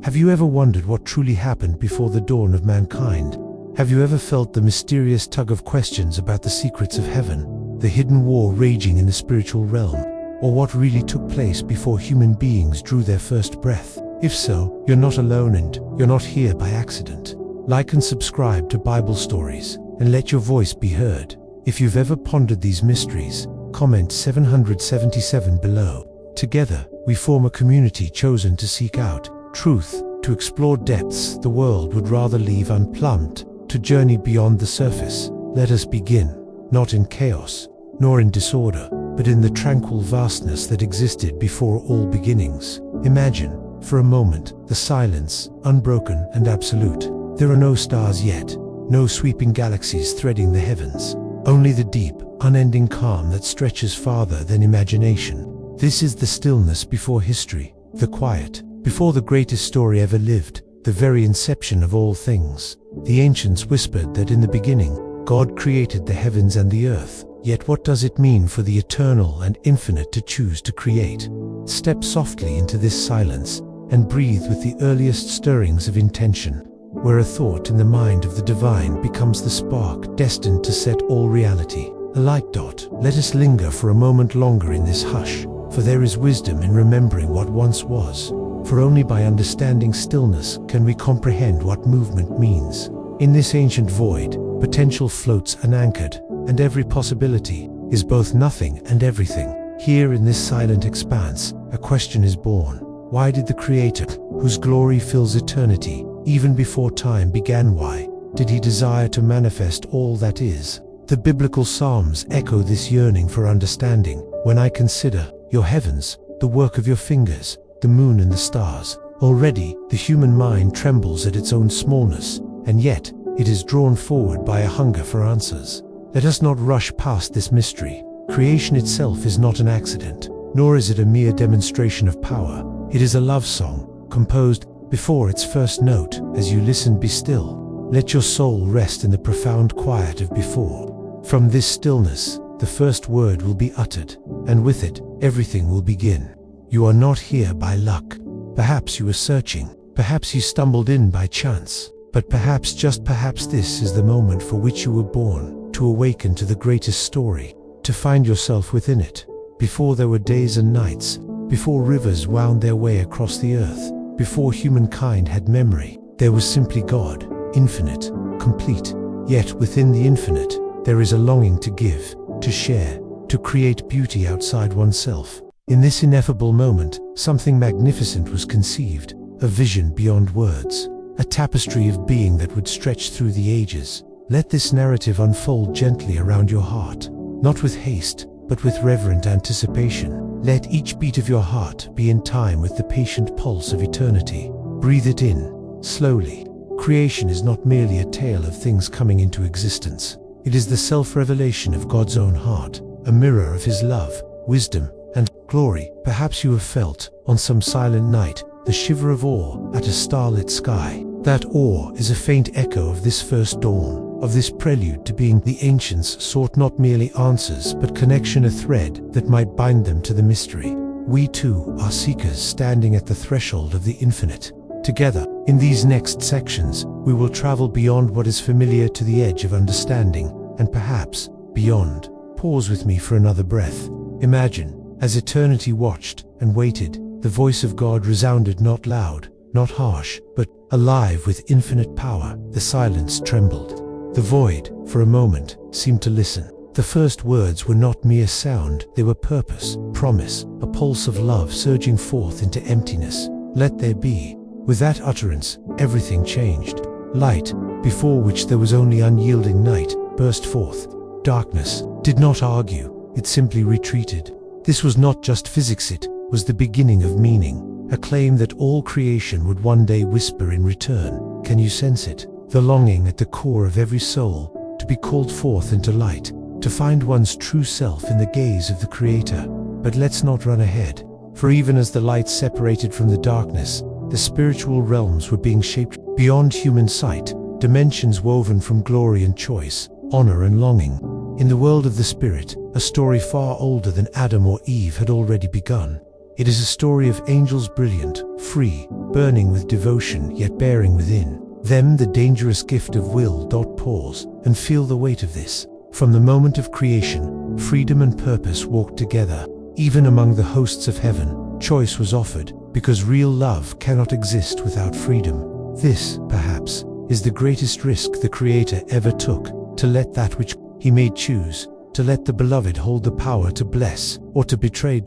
Have you ever wondered what truly happened before the dawn of mankind? Have you ever felt the mysterious tug of questions about the secrets of heaven, the hidden war raging in the spiritual realm, or what really took place before human beings drew their first breath? If so, you're not alone and you're not here by accident. Like and subscribe to Bible Stories and let your voice be heard. If you've ever pondered these mysteries, comment 777 below. Together, we form a community chosen to seek out truth, to explore depths the world would rather leave unplumbed, to journey beyond the surface. Let us begin, not in chaos, nor in disorder, but in the tranquil vastness that existed before all beginnings. Imagine, for a moment, the silence, unbroken and absolute. There are no stars yet, no sweeping galaxies threading the heavens, only the deep, unending calm that stretches farther than imagination. This is the stillness before history, the quiet, before the greatest story ever lived, the very inception of all things. The ancients whispered that in the beginning, God created the heavens and the earth. Yet what does it mean for the eternal and infinite to choose to create? Step softly into this silence and breathe with the earliest stirrings of intention, where a thought in the mind of the divine becomes the spark destined to set all reality. A light dot. Let us linger for a moment longer in this hush, for there is wisdom in remembering what once was. For only by understanding stillness can we comprehend what movement means. In this ancient void, potential floats unanchored, and every possibility is both nothing and everything. Here in this silent expanse, a question is born. Why did the Creator, whose glory fills eternity, even before time began, why did he desire to manifest all that is? The biblical Psalms echo this yearning for understanding. When I consider your heavens, the work of your fingers, the moon and the stars, already the human mind trembles at its own smallness, and yet it is drawn forward by a hunger for answers. Let us not rush past this mystery. Creation itself is not an accident, nor is it a mere demonstration of power. It is a love song, composed before its first note. As you listen, be still. Let your soul rest in the profound quiet of before. From this stillness, the first word will be uttered, and with it, everything will begin. You are not here by luck. Perhaps you were searching. Perhaps you stumbled in by chance. But perhaps, just perhaps, this is the moment for which you were born, to awaken to the greatest story, to find yourself within it. Before there were days and nights, before rivers wound their way across the earth, before humankind had memory, there was simply God, infinite, complete. Yet within the infinite, there is a longing to give, to share, to create beauty outside oneself. In this ineffable moment, something magnificent was conceived, a vision beyond words, a tapestry of being that would stretch through the ages. Let this narrative unfold gently around your heart, not with haste, but with reverent anticipation. Let each beat of your heart be in time with the patient pulse of eternity. Breathe it in, slowly. Creation is not merely a tale of things coming into existence. It is the self-revelation of God's own heart, a mirror of His love, wisdom, and glory. Perhaps you have felt, on some silent night, the shiver of awe at a starlit sky. That awe is a faint echo of this first dawn, of this prelude to being. The ancients sought not merely answers but connection, a thread that might bind them to the mystery. We too are seekers standing at the threshold of the infinite. Together, in these next sections, we will travel beyond what is familiar to the edge of understanding, and perhaps beyond. Pause with me for another breath. Imagine, as eternity watched and waited, the voice of God resounded, not loud, not harsh, but alive with infinite power. The silence trembled. The void, for a moment, seemed to listen. The first words were not mere sound, they were purpose, promise, a pulse of love surging forth into emptiness. Let there be. With that utterance, everything changed. Light, before which there was only unyielding night, burst forth. Darkness did not argue, it simply retreated. This was not just physics, it was the beginning of meaning, a claim that all creation would one day whisper in return. Can you sense it? The longing at the core of every soul, to be called forth into light, to find one's true self in the gaze of the Creator. But let's not run ahead, for even as the light separated from the darkness, the spiritual realms were being shaped beyond human sight, dimensions woven from glory and choice, honor and longing. In the world of the Spirit, a story far older than Adam or Eve had already begun. It is a story of angels brilliant, free, burning with devotion yet bearing within them the dangerous gift of will. Pause and feel the weight of this. From the moment of creation, freedom and purpose walked together. Even among the hosts of heaven, choice was offered, because real love cannot exist without freedom. This, perhaps, is the greatest risk the Creator ever took, to let that which He made choose, to let the beloved hold the power to bless or to betray.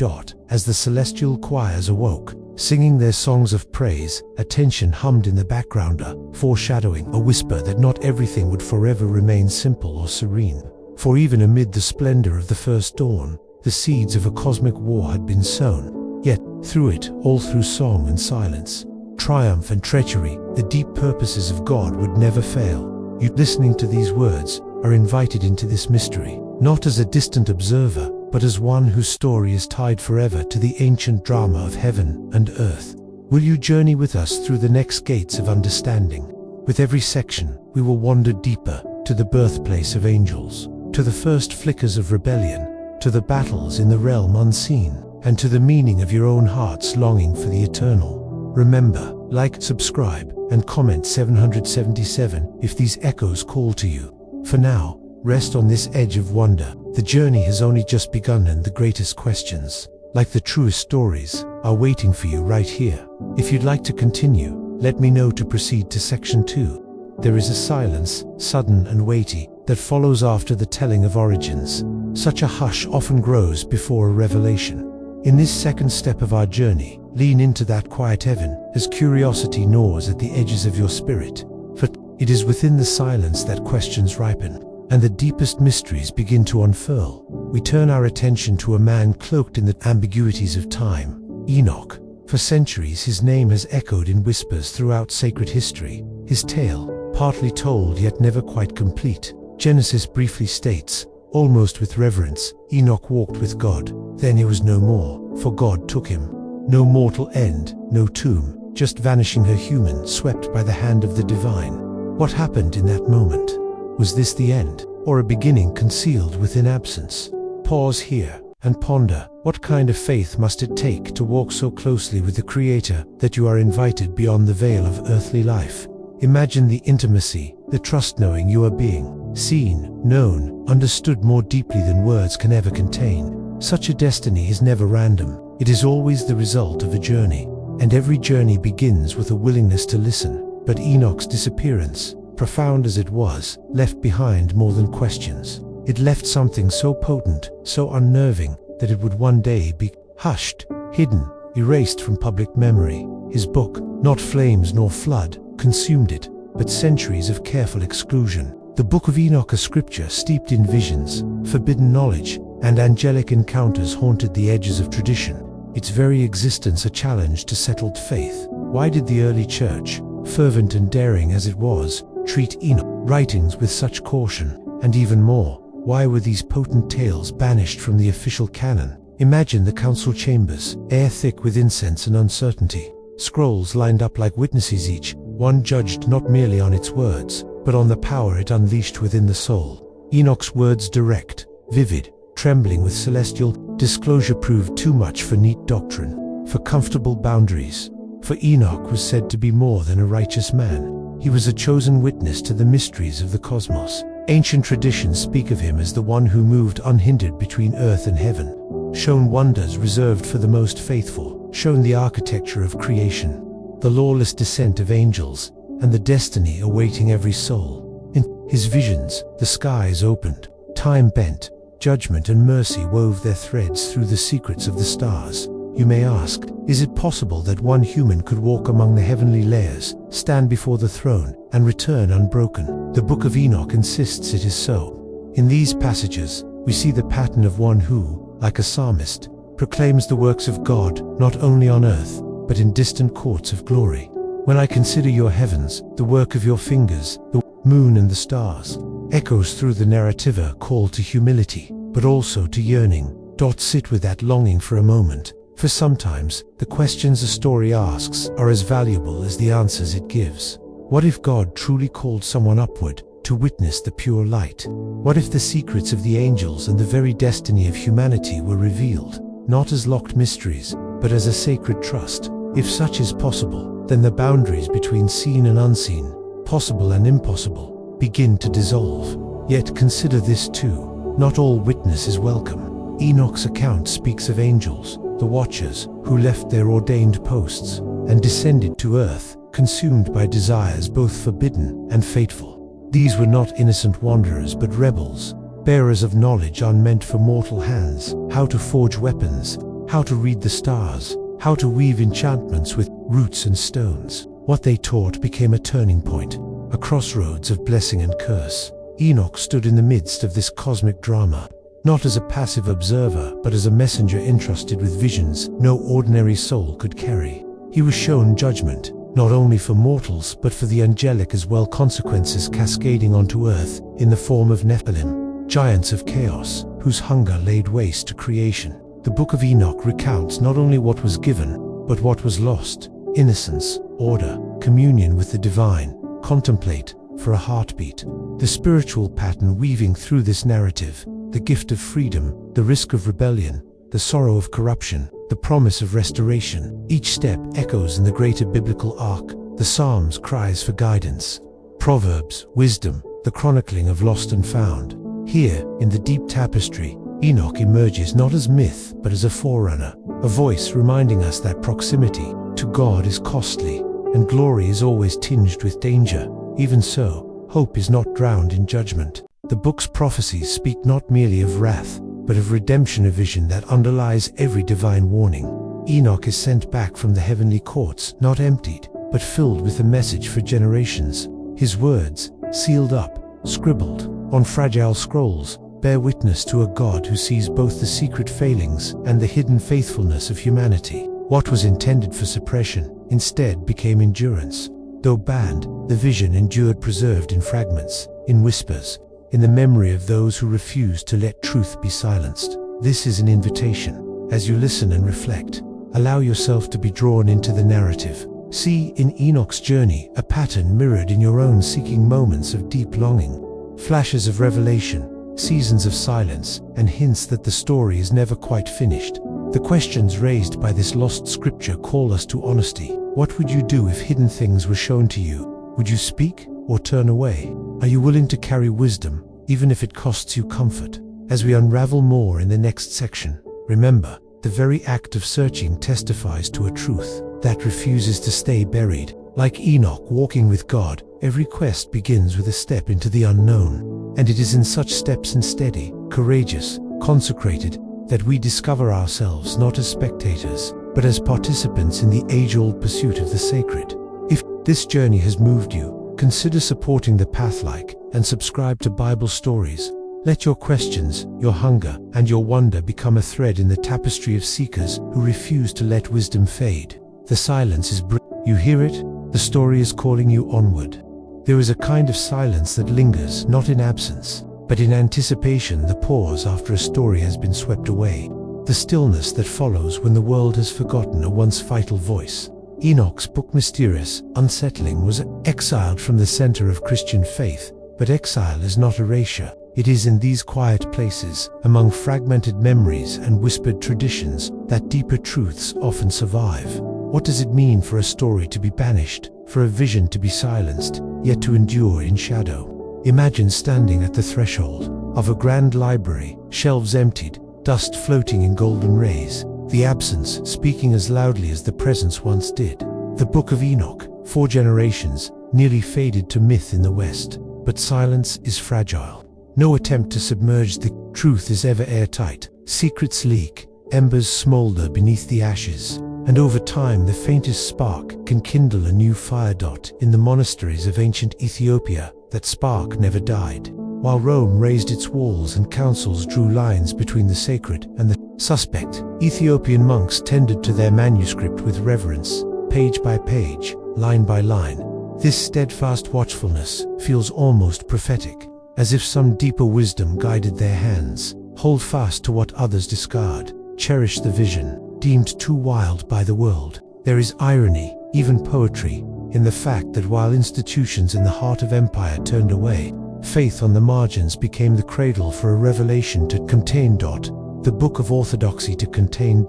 As the celestial choirs awoke, singing their songs of praise, a tension hummed in the background, foreshadowing a whisper that not everything would forever remain simple or serene. For even amid the splendor of the first dawn, the seeds of a cosmic war had been sown. Yet, through it, all through song and silence, triumph and treachery, the deep purposes of God would never fail. You listening to these words are invited into this mystery, not as a distant observer, but as one whose story is tied forever to the ancient drama of heaven and earth. Will you journey with us through the next gates of understanding? With every section, we will wander deeper to the birthplace of angels, to the first flickers of rebellion, to the battles in the realm unseen, and to the meaning of your own heart's longing for the eternal. Remember, like, subscribe, and comment 777 if these echoes call to you. For now, rest on this edge of wonder. The journey has only just begun, and the greatest questions, like the truest stories, are waiting for you right here. If you'd like to continue, let me know to proceed to section 2. There is a silence, sudden and weighty, that follows after the telling of origins. Such a hush often grows before a revelation. In this second step of our journey, lean into that quiet heaven as curiosity gnaws at the edges of your spirit. For it is within the silence that questions ripen, and the deepest mysteries begin to unfurl. We turn our attention to a man cloaked in the ambiguities of time, Enoch. For centuries his name has echoed in whispers throughout sacred history. His tale, partly told yet never quite complete. Genesis briefly states, almost with reverence, Enoch walked with God. Then he was no more, for God took him. No mortal end, no tomb, just vanishing her human, swept by the hand of the divine. What happened in that moment? Was this the end, or a beginning concealed within absence? Pause here and ponder, what kind of faith must it take to walk so closely with the Creator that you are invited beyond the veil of earthly life? Imagine the intimacy, the trust, knowing you are being seen, known, understood more deeply than words can ever contain. Such a destiny is never random. It is always the result of a journey, and every journey begins with a willingness to listen. But Enoch's disappearance, profound as it was, left behind more than questions. It left something so potent, so unnerving, that it would one day be hushed, hidden, erased from public memory. His book, not flames nor flood, consumed it, but centuries of careful exclusion. The Book of Enoch, a scripture steeped in visions, forbidden knowledge, and angelic encounters, haunted the edges of tradition, its very existence a challenge to settled faith. Why did the early church, fervent and daring as it was, treat Enoch writings with such caution? And even more, why were these potent tales banished from the official canon? Imagine the council chambers, air thick with incense and uncertainty, scrolls lined up like witnesses, each one judged not merely on its words, but on the power it unleashed within the soul. Enoch's words, direct, vivid, trembling with celestial disclosure, proved too much for neat doctrine, for comfortable boundaries. For Enoch was said to be more than a righteous man. He was a chosen witness to the mysteries of the cosmos. Ancient traditions speak of him as the one who moved unhindered between earth and heaven, shown wonders reserved for the most faithful, shown the architecture of creation, the lawless descent of angels, and the destiny awaiting every soul. In his visions, the skies opened, time bent, judgment and mercy wove their threads through the secrets of the stars. You may ask, is it possible that one human could walk among the heavenly layers, stand before the throne, and return unbroken? The Book of Enoch insists it is so. In these passages, we see the pattern of one who, like a psalmist, proclaims the works of God not only on earth, but in distant courts of glory. When I consider your heavens, the work of your fingers, the moon and the stars, echoes through the narrative a call to humility, but also to yearning. Sit with that longing for a moment. For sometimes, the questions a story asks are as valuable as the answers it gives. What if God truly called someone upward, to witness the pure light? What if the secrets of the angels and the very destiny of humanity were revealed, not as locked mysteries, but as a sacred trust. If such is possible, then the boundaries between seen and unseen, possible and impossible, begin to dissolve. Yet consider this too: not all witness is welcome. Enoch's account speaks of angels, the watchers, who left their ordained posts and descended to earth, consumed by desires both forbidden and fateful. These were not innocent wanderers but rebels, bearers of knowledge unmeant for mortal hands: how to forge weapons, how to read the stars, how to weave enchantments with roots and stones. What they taught became a turning point, a crossroads of blessing and curse. Enoch stood in the midst of this cosmic drama, not as a passive observer, but as a messenger entrusted with visions no ordinary soul could carry. He was shown judgment, not only for mortals but for the angelic as well, consequences cascading onto earth in the form of Nephilim, giants of chaos, whose hunger laid waste to creation. The Book of Enoch recounts not only what was given, but what was lost: innocence, order, communion with the divine. Contemplate for a heartbeat the spiritual pattern weaving through this narrative: the gift of freedom, the risk of rebellion, the sorrow of corruption, the promise of restoration. Each step echoes in the greater biblical arc: the Psalms cries for guidance, Proverbs wisdom, the chronicling of lost and found. Here, in the deep tapestry, Enoch emerges not as myth but as a forerunner, a voice reminding us that proximity to God is costly and glory is always tinged with danger. Even so, hope is not drowned in judgment. The book's prophecies speak not merely of wrath, but of redemption, a vision that underlies every divine warning. Enoch is sent back from the heavenly courts, not emptied, but filled with a message for generations. His words, sealed up, scribbled on fragile scrolls, bear witness to a God who sees both the secret failings and the hidden faithfulness of humanity. What was intended for suppression instead became endurance. Though banned, the vision endured, preserved in fragments, in whispers, in the memory of those who refused to let truth be silenced. This is an invitation. As you listen and reflect, allow yourself to be drawn into the narrative. See in Enoch's journey a pattern mirrored in your own, seeking moments of deep longing, flashes of revelation, seasons of silence, and hints that the story is never quite finished. The questions raised by this lost scripture call us to honesty. What would you do if hidden things were shown to you? Would you speak or turn away? Are you willing to carry wisdom, even if it costs you comfort? As we unravel more in the next section, remember, the very act of searching testifies to a truth that refuses to stay buried. Like Enoch walking with God, every quest begins with a step into the unknown. And it is in such steps, and steady, courageous, consecrated, that we discover ourselves not as spectators, but as participants in the age-old pursuit of the sacred. If this journey has moved you, consider supporting the path, like and subscribe to Bible Stories. Let your questions, your hunger, and your wonder become a thread in the tapestry of seekers who refuse to let wisdom fade. The silence is you hear it? The story is calling you onward. There is a kind of silence that lingers, not in absence, but in anticipation, the pause after a story has been swept away. The stillness that follows when the world has forgotten a once vital voice. Enoch's book, mysterious, unsettling, was exiled from the center of Christian faith, but exile is not erasure. It is in these quiet places, among fragmented memories and whispered traditions, that deeper truths often survive. What does it mean for a story to be banished, for a vision to be silenced, yet to endure in shadow? Imagine standing at the threshold of a grand library, shelves emptied, dust floating in golden rays, the absence speaking as loudly as the presence once did. The Book of Enoch, 4 generations, nearly faded to myth in the West, but silence is fragile. No attempt to submerge the truth is ever airtight. Secrets leak, embers smolder beneath the ashes, and over time the faintest spark can kindle a new fire. In the monasteries of ancient Ethiopia, that spark never died. While Rome raised its walls and councils drew lines between the sacred and the suspect, Ethiopian monks tended to their manuscript with reverence, page by page, line by line. This steadfast watchfulness feels almost prophetic, as if some deeper wisdom guided their hands. Hold fast to what others discard. Cherish the vision, deemed too wild by the world. There is irony, even poetry, in the fact that while institutions in the heart of empire turned away, faith on the margins became the cradle for a revelation to contain. The Book of Orthodoxy to contain.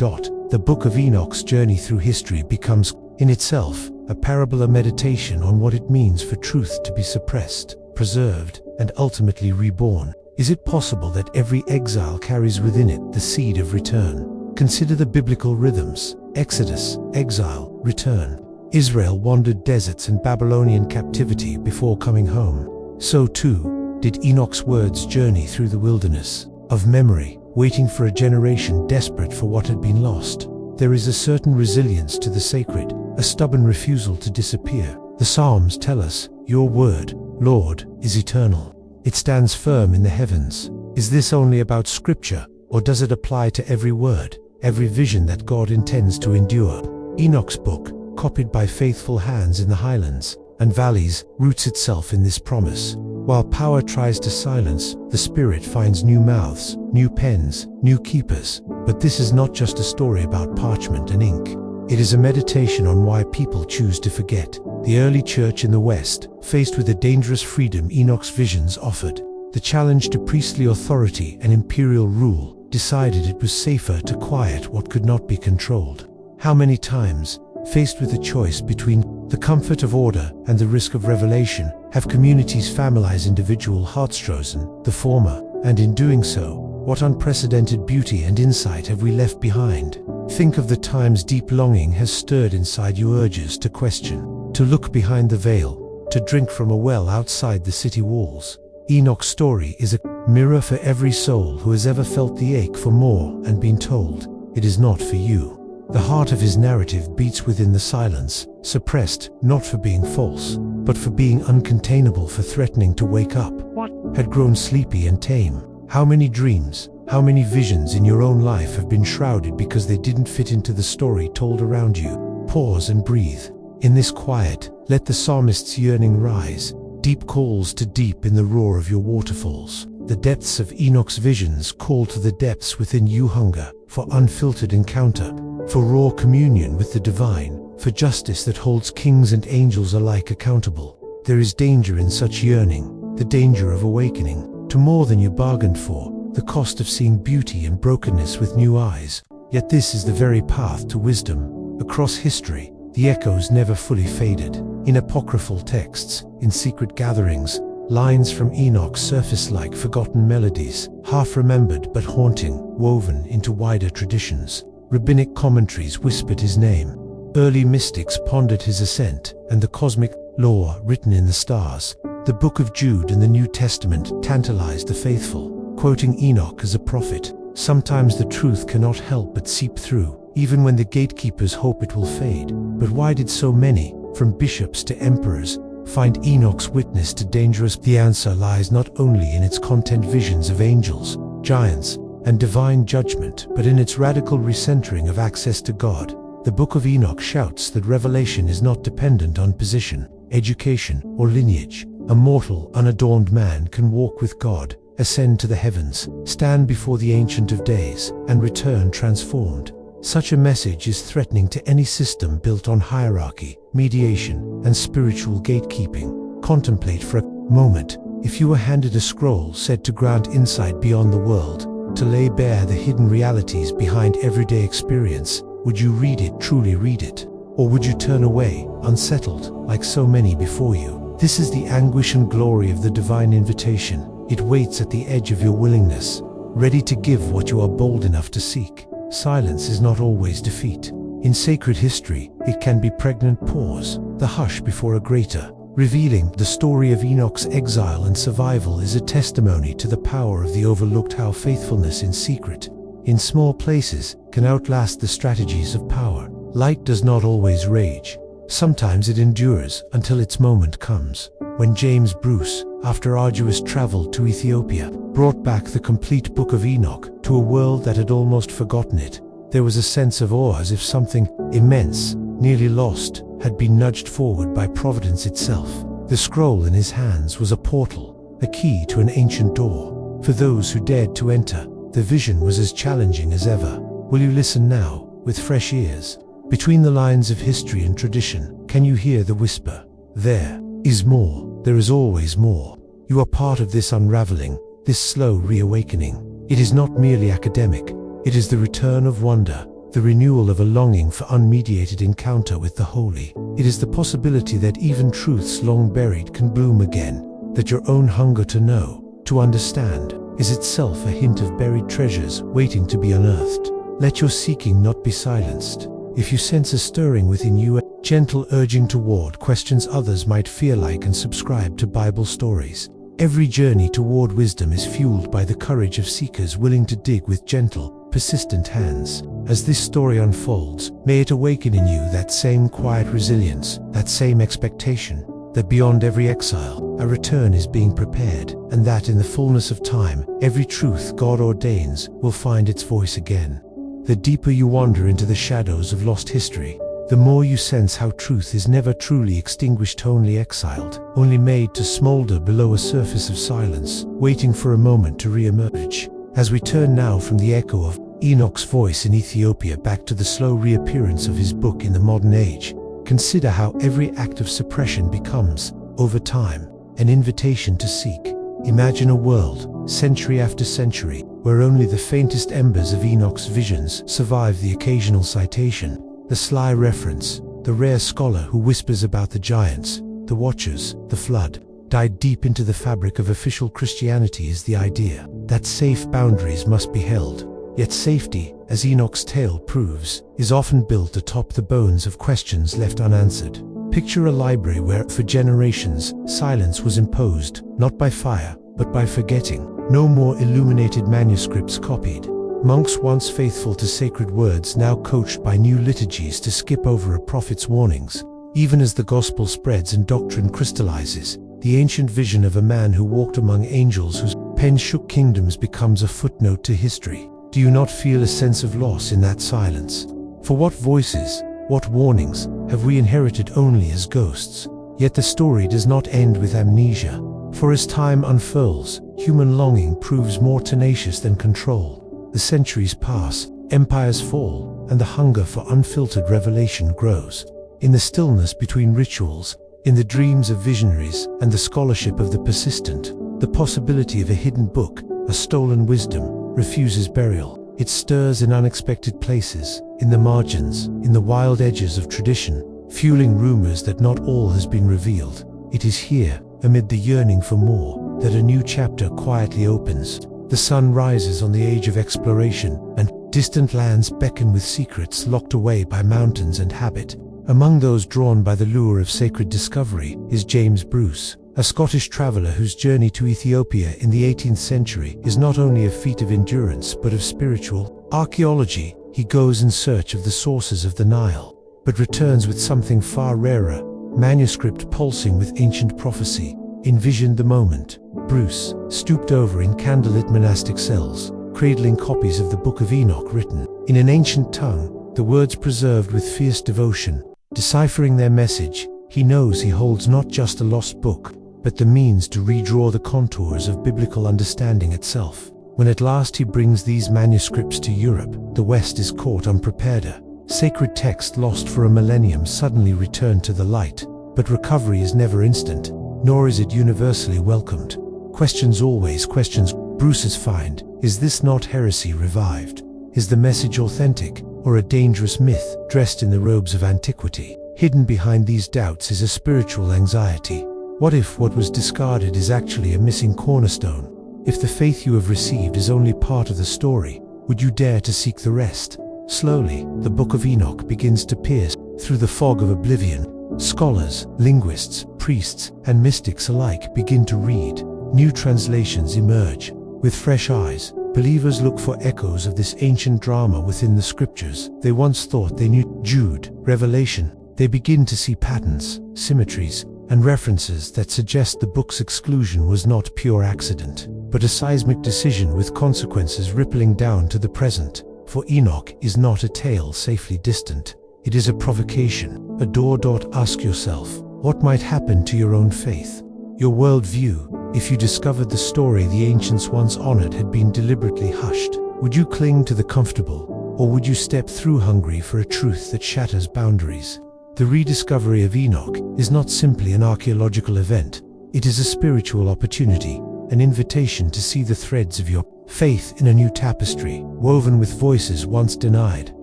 the Book of Enoch's journey through history becomes, in itself, a parable, a meditation on what it means for truth to be suppressed, preserved, and ultimately reborn. Is it possible that every exile carries within it the seed of return? Consider the biblical rhythms: Exodus, exile, return. Israel wandered deserts and Babylonian captivity before coming home. So too did Enoch's words journey through the wilderness of memory, waiting for a generation desperate for what had been lost. There is a certain resilience to the sacred, a stubborn refusal to disappear. The Psalms tell us, "Your word, Lord, is eternal. It stands firm in the heavens." Is this only about Scripture, or does it apply to every word, every vision that God intends to endure? Enoch's book, copied by faithful hands in the highlands and valleys, roots itself in this promise. While power tries to silence, the Spirit finds new mouths, new pens, new keepers. But this is not just a story about parchment and ink. It is a meditation on why people choose to forget. The early church in the West, faced with the dangerous freedom Enoch's visions offered, the challenge to priestly authority and imperial rule, decided it was safer to quiet what could not be controlled. How many times, faced with a choice between the comfort of order and the risk of revelation, have communities familiarized individual heartstrausen, the former, and in doing so, what unprecedented beauty and insight have we left behind? Think of the times deep longing has stirred inside you, urges to question, to look behind the veil, to drink from a well outside the city walls. Enoch's story is a mirror for every soul who has ever felt the ache for more and been told, "It is not for you." The heart of his narrative beats within the silence, suppressed not for being false, but for being uncontainable, for threatening to wake up. What had grown sleepy and tame? How many dreams, how many visions in your own life have been shrouded because they didn't fit into the story told around you? Pause and breathe. In this quiet, let the psalmist's yearning rise. Deep calls to deep in the roar of your waterfalls. The depths of Enoch's visions call to the depths within you, hunger for unfiltered encounter, for raw communion with the divine, for justice that holds kings and angels alike accountable. There is danger in such yearning, the danger of awakening to more than you bargained for, the cost of seeing beauty and brokenness with new eyes. Yet this is the very path to wisdom. Across history, the echoes never fully faded. In apocryphal texts, in secret gatherings, lines from Enoch surface like forgotten melodies, half remembered but haunting, woven into wider traditions. Rabbinic commentaries whispered his name. Early mystics pondered his ascent and the cosmic law written in the stars. The Book of Jude in the New Testament tantalized the faithful, quoting Enoch as a prophet. Sometimes the truth cannot help but seep through, even when the gatekeepers hope it will fade. But why did so many, from bishops to emperors, find Enoch's witness to dangerous? The answer lies not only in its content, visions of angels, giants, and divine judgment, but in its radical recentering of access to God. The Book of Enoch shouts that revelation is not dependent on position, education, or lineage. A mortal, unadorned man can walk with God, ascend to the heavens, stand before the Ancient of Days, and return transformed. Such a message is threatening to any system built on hierarchy, mediation, and spiritual gatekeeping. Contemplate for a moment, if you were handed a scroll said to grant insight beyond the world, to lay bare the hidden realities behind everyday experience, would you read it, truly read it? Or would you turn away, unsettled, like so many before you? This is the anguish and glory of the divine invitation. It waits at the edge of your willingness, ready to give what you are bold enough to seek. Silence is not always defeat. In sacred history, it can be pregnant pause, the hush before a greater. Revealing the story of Enoch's exile and survival is a testimony to the power of the overlooked, how faithfulness in secret, in small places, can outlast the strategies of power. Light does not always rage. Sometimes it endures until its moment comes. When James Bruce, after arduous travel to Ethiopia, brought back the complete Book of Enoch to a world that had almost forgotten it, there was a sense of awe, as if something immense, nearly lost, had been nudged forward by providence itself. The scroll in his hands was a portal, a key to an ancient door. For those who dared to enter, the vision was as challenging as ever. Will you listen now, with fresh ears? Between the lines of history and tradition, can you hear the whisper? There is more. There is always more. You are part of this unraveling, this slow reawakening. It is not merely academic. It is the return of wonder, the renewal of a longing for unmediated encounter with the holy. It is the possibility that even truths long buried can bloom again, that your own hunger to know, to understand, is itself a hint of buried treasures waiting to be unearthed. Let your seeking not be silenced. If you sense a stirring within you, a gentle urging toward questions others might fear, like and subscribe to Bible Stories. Every journey toward wisdom is fueled by the courage of seekers willing to dig with gentle, persistent hands. As this story unfolds, may it awaken in you that same quiet resilience, that same expectation, that beyond every exile, a return is being prepared, and that in the fullness of time, every truth God ordains will find its voice again. The deeper you wander into the shadows of lost history, the more you sense how truth is never truly extinguished, only exiled, only made to smolder below a surface of silence, waiting for a moment to re-emerge. As we turn now from the echo of Enoch's voice in Ethiopia back to the slow reappearance of his book in the modern age, consider how every act of suppression becomes, over time, an invitation to seek. Imagine a world, century after century, where only the faintest embers of Enoch's visions survive the occasional citation, the sly reference, the rare scholar who whispers about the giants, the watchers, the flood. Died deep into the fabric of official Christianity is the idea that safe boundaries must be held. Yet safety, as Enoch's tale proves, is often built atop the bones of questions left unanswered. Picture a library where, for generations, silence was imposed, not by fire, but by forgetting. No more illuminated manuscripts copied. Monks once faithful to sacred words now coached by new liturgies to skip over a prophet's warnings. Even as the gospel spreads and doctrine crystallizes, the ancient vision of a man who walked among angels whose pen shook kingdoms becomes a footnote to history. Do you not feel a sense of loss in that silence? For what voices, what warnings, have we inherited only as ghosts? Yet the story does not end with amnesia. For as time unfurls, human longing proves more tenacious than control. The centuries pass, empires fall, and the hunger for unfiltered revelation grows. In the stillness between rituals, in the dreams of visionaries, and the scholarship of the persistent, the possibility of a hidden book, a stolen wisdom, refuses burial. It stirs in unexpected places, in the margins, in the wild edges of tradition, fueling rumors that not all has been revealed. It is here, amid the yearning for more, that a new chapter quietly opens. The sun rises on the age of exploration, and distant lands beckon with secrets locked away by mountains and habit. Among those drawn by the lure of sacred discovery is James Bruce, a Scottish traveller whose journey to Ethiopia in the 18th century is not only a feat of endurance but of spiritual archaeology. He goes in search of the sources of the Nile, but returns with something far rarer, manuscript pulsing with ancient prophecy. Envision the moment. Bruce, stooped over in candlelit monastic cells, cradling copies of the Book of Enoch written in an ancient tongue, the words preserved with fierce devotion. Deciphering their message, he knows he holds not just a lost book, but the means to redraw the contours of biblical understanding itself. When at last he brings these manuscripts to Europe, the West is caught unprepared. Sacred text lost for a millennium suddenly returned to the light, but recovery is never instant, nor is it universally welcomed. Questions always questions. Bruce's find, is this not heresy revived? Is the message authentic, or a dangerous myth dressed in the robes of antiquity? Hidden behind these doubts is a spiritual anxiety. What if what was discarded is actually a missing cornerstone? If the faith you have received is only part of the story, would you dare to seek the rest? Slowly, the Book of Enoch begins to pierce through the fog of oblivion. Scholars, linguists, priests, and mystics alike begin to read. New translations emerge. With fresh eyes, believers look for echoes of this ancient drama within the scriptures they once thought they knew. Jude, Revelation. They begin to see patterns, symmetries, and references that suggest the book's exclusion was not pure accident, but a seismic decision with consequences rippling down to the present. For Enoch is not a tale safely distant. It is a provocation, a door. Ask yourself, what might happen to your own faith, your worldview, if you discovered the story the ancients once honored had been deliberately hushed? Would you cling to the comfortable, or would you step through hungry for a truth that shatters boundaries? The rediscovery of Enoch is not simply an archaeological event. It is a spiritual opportunity, an invitation to see the threads of your faith in a new tapestry, woven with voices once denied.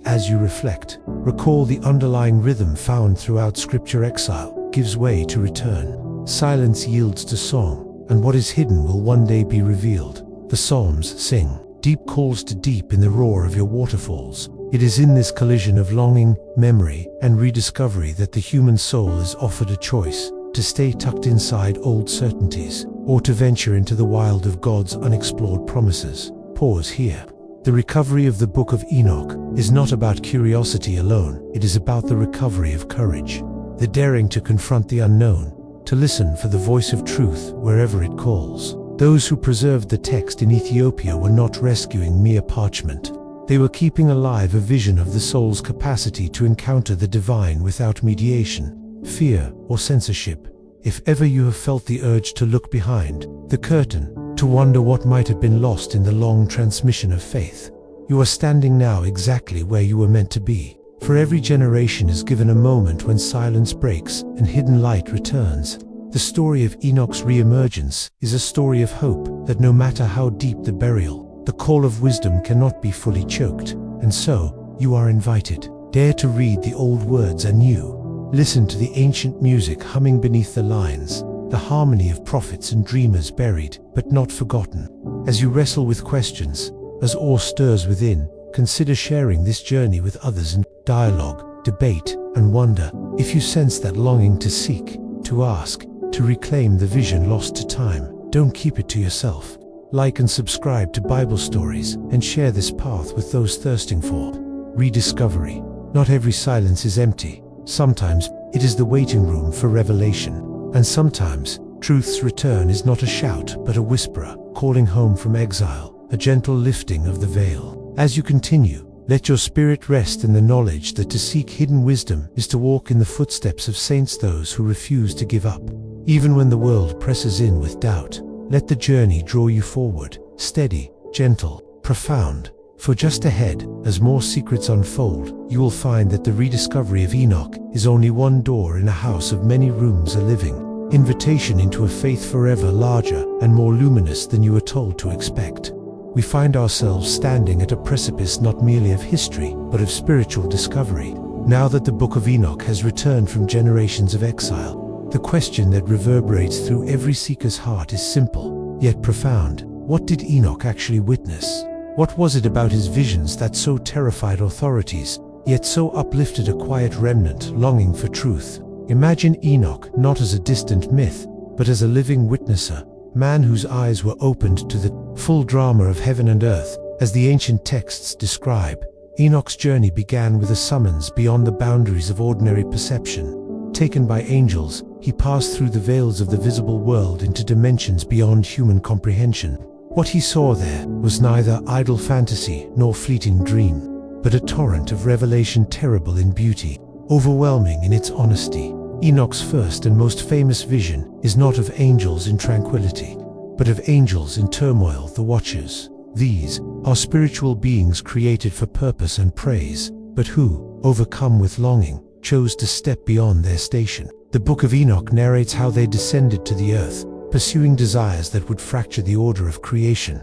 As you reflect, recall the underlying rhythm found throughout Scripture. Exile gives way to return. Silence yields to song, and what is hidden will one day be revealed. The Psalms sing, deep calls to deep in the roar of your waterfalls. It is in this collision of longing, memory, and rediscovery that the human soul is offered a choice: to stay tucked inside old certainties, or to venture into the wild of God's unexplored promises. Pause here. The recovery of the Book of Enoch is not about curiosity alone, it is about the recovery of courage, the daring to confront the unknown, to listen for the voice of truth wherever it calls. Those who preserved the text in Ethiopia were not rescuing mere parchment. They were keeping alive a vision of the soul's capacity to encounter the divine without mediation, fear, or censorship. If ever you have felt the urge to look behind the curtain, to wonder what might have been lost in the long transmission of faith, you are standing now exactly where you were meant to be. For every generation is given a moment when silence breaks and hidden light returns. The story of Enoch's re-emergence is a story of hope, that no matter how deep the burial, the call of wisdom cannot be fully choked. And so, you are invited. Dare to read the old words anew. Listen to the ancient music humming beneath the lines, the harmony of prophets and dreamers buried, but not forgotten. As you wrestle with questions, as awe stirs within, consider sharing this journey with others in dialogue, debate, and wonder. If you sense that longing to seek, to ask, to reclaim the vision lost to time, don't keep it to yourself. Like and subscribe to Bible Stories, and share this path with those thirsting for rediscovery. Not every silence is empty. Sometimes it is the waiting room for revelation. And sometimes truth's return is not a shout but a whisperer calling home from exile, a gentle lifting of the veil. As you continue, let your spirit rest in the knowledge that to seek hidden wisdom is to walk in the footsteps of saints, those who refuse to give up. Even when the world presses in with doubt, let the journey draw you forward, steady, gentle, profound. For just ahead, as more secrets unfold, you will find that the rediscovery of Enoch is only one door in a house of many rooms, a living invitation into a faith forever larger and more luminous than you were told to expect. We find ourselves standing at a precipice not merely of history, but of spiritual discovery. Now that the Book of Enoch has returned from generations of exile, the question that reverberates through every seeker's heart is simple, yet profound. What did Enoch actually witness? What was it about his visions that so terrified authorities, yet so uplifted a quiet remnant longing for truth? Imagine Enoch not as a distant myth, but as a living witnesser, man whose eyes were opened to the full drama of heaven and earth. As the ancient texts describe, Enoch's journey began with a summons beyond the boundaries of ordinary perception. Taken by angels, he passed through the veils of the visible world into dimensions beyond human comprehension. What he saw there was neither idle fantasy nor fleeting dream, but a torrent of revelation, terrible in beauty, overwhelming in its honesty. Enoch's first and most famous vision is not of angels in tranquility, but of angels in turmoil, the Watchers. These are spiritual beings created for purpose and praise, but who, overcome with longing, chose to step beyond their station. The Book of Enoch narrates how they descended to the earth, pursuing desires that would fracture the order of creation.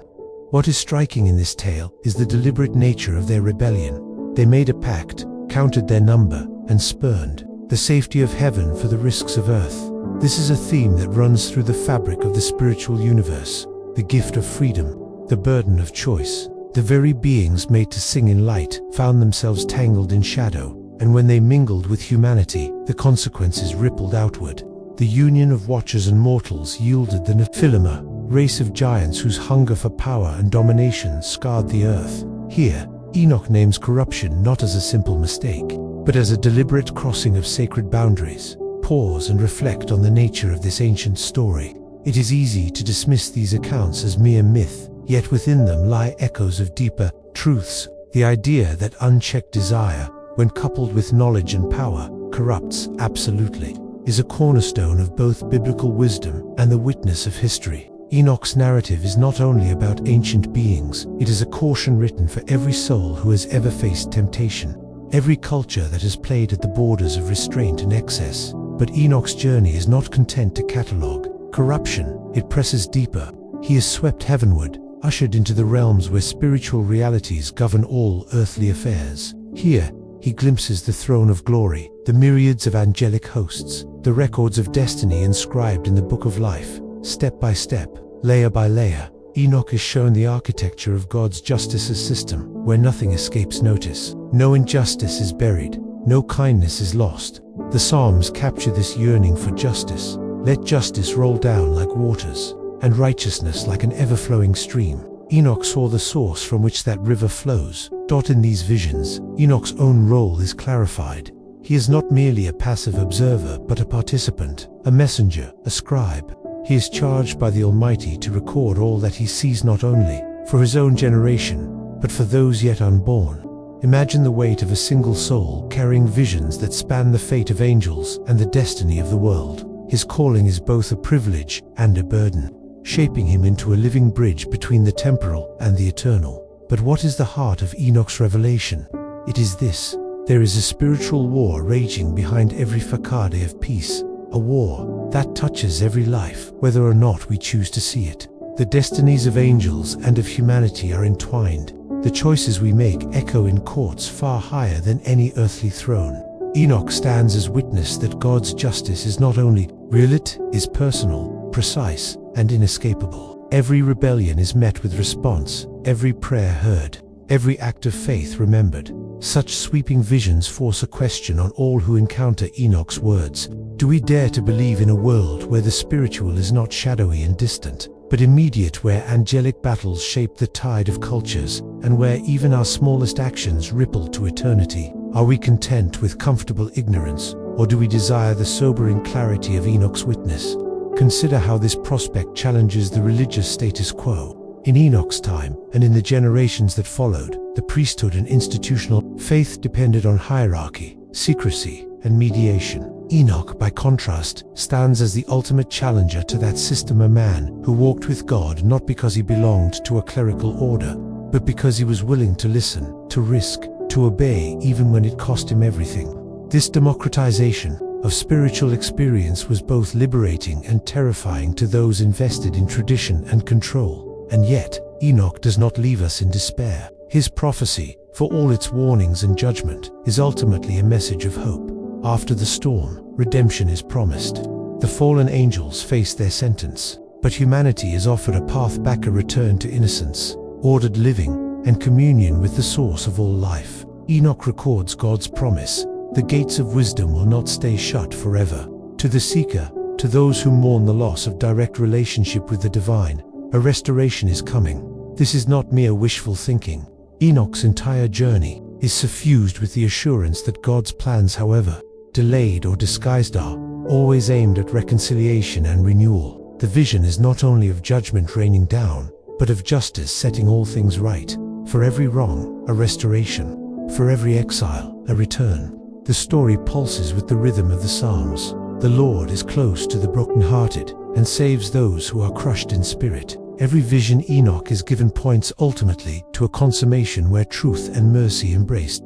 What is striking in this tale is the deliberate nature of their rebellion. They made a pact, counted their number, and spurned the safety of heaven for the risks of earth. This is a theme that runs through the fabric of the spiritual universe: the gift of freedom, the burden of choice. The very beings made to sing in light found themselves tangled in shadow, and when they mingled with humanity, the consequences rippled outward. The union of Watchers and mortals yielded the Nephilim, a race of giants whose hunger for power and domination scarred the earth. Here, Enoch names corruption not as a simple mistake, but as a deliberate crossing of sacred boundaries. Pause and reflect on the nature of this ancient story. It is easy to dismiss these accounts as mere myth, yet within them lie echoes of deeper truths. The idea that unchecked desire, when coupled with knowledge and power, corrupts absolutely, is a cornerstone of both biblical wisdom and the witness of history. Enoch's narrative is not only about ancient beings, it is a caution written for every soul who has ever faced temptation, every culture that has played at the borders of restraint and excess. But Enoch's journey is not content to catalogue corruption. It presses deeper, he is swept heavenward, ushered into the realms where spiritual realities govern all earthly affairs. Here, he glimpses the throne of glory, the myriads of angelic hosts, the records of destiny inscribed in the Book of Life. Step by step, layer by layer, Enoch is shown the architecture of God's justice system, where nothing escapes notice. No injustice is buried, no kindness is lost. The Psalms capture this yearning for justice. Let justice roll down like waters, and righteousness like an ever-flowing stream. Enoch saw the source from which that river flows. In these visions, Enoch's own role is clarified. He is not merely a passive observer, but a participant, a messenger, a scribe. He is charged by the Almighty to record all that he sees, not only for his own generation, but for those yet unborn. Imagine the weight of a single soul carrying visions that span the fate of angels and the destiny of the world. His calling is both a privilege and a burden, shaping him into a living bridge between the temporal and the eternal. But what is the heart of Enoch's revelation? It is this: there is a spiritual war raging behind every facade of peace, a war that touches every life, whether or not we choose to see it. The destinies of angels and of humanity are entwined. The choices we make echo in courts far higher than any earthly throne. Enoch stands as witness that God's justice is not only real, it is personal, precise, and inescapable. Every rebellion is met with response, every prayer heard, every act of faith remembered. Such sweeping visions force a question on all who encounter Enoch's words. Do we dare to believe in a world where the spiritual is not shadowy and distant, but immediate, where angelic battles shape the tide of cultures, and where even our smallest actions ripple to eternity? Are we content with comfortable ignorance, or do we desire the sobering clarity of Enoch's witness? Consider how this prospect challenges the religious status quo. In Enoch's time, and in the generations that followed, the priesthood and institutional faith depended on hierarchy, secrecy, and mediation. Enoch, by contrast, stands as the ultimate challenger to that system, a man who walked with God not because he belonged to a clerical order, but because he was willing to listen, to risk, to obey even when it cost him everything. This democratization of spiritual experience was both liberating and terrifying to those invested in tradition and control. And yet, Enoch does not leave us in despair. His prophecy, for all its warnings and judgment, is ultimately a message of hope. After the storm, redemption is promised. The fallen angels face their sentence, but humanity is offered a path back, a return to innocence, ordered living, and communion with the source of all life. Enoch records God's promise: the gates of wisdom will not stay shut forever. To the seeker, to those who mourn the loss of direct relationship with the divine, a restoration is coming. This is not mere wishful thinking. Enoch's entire journey is suffused with the assurance that God's plans, however delayed or disguised, are always aimed at reconciliation and renewal. The vision is not only of judgment raining down, but of justice setting all things right. For every wrong, a restoration. For every exile, a return. The story pulses with the rhythm of the Psalms. The Lord is close to the brokenhearted and saves those who are crushed in spirit. Every vision Enoch is given points ultimately to a consummation where truth and mercy embrace.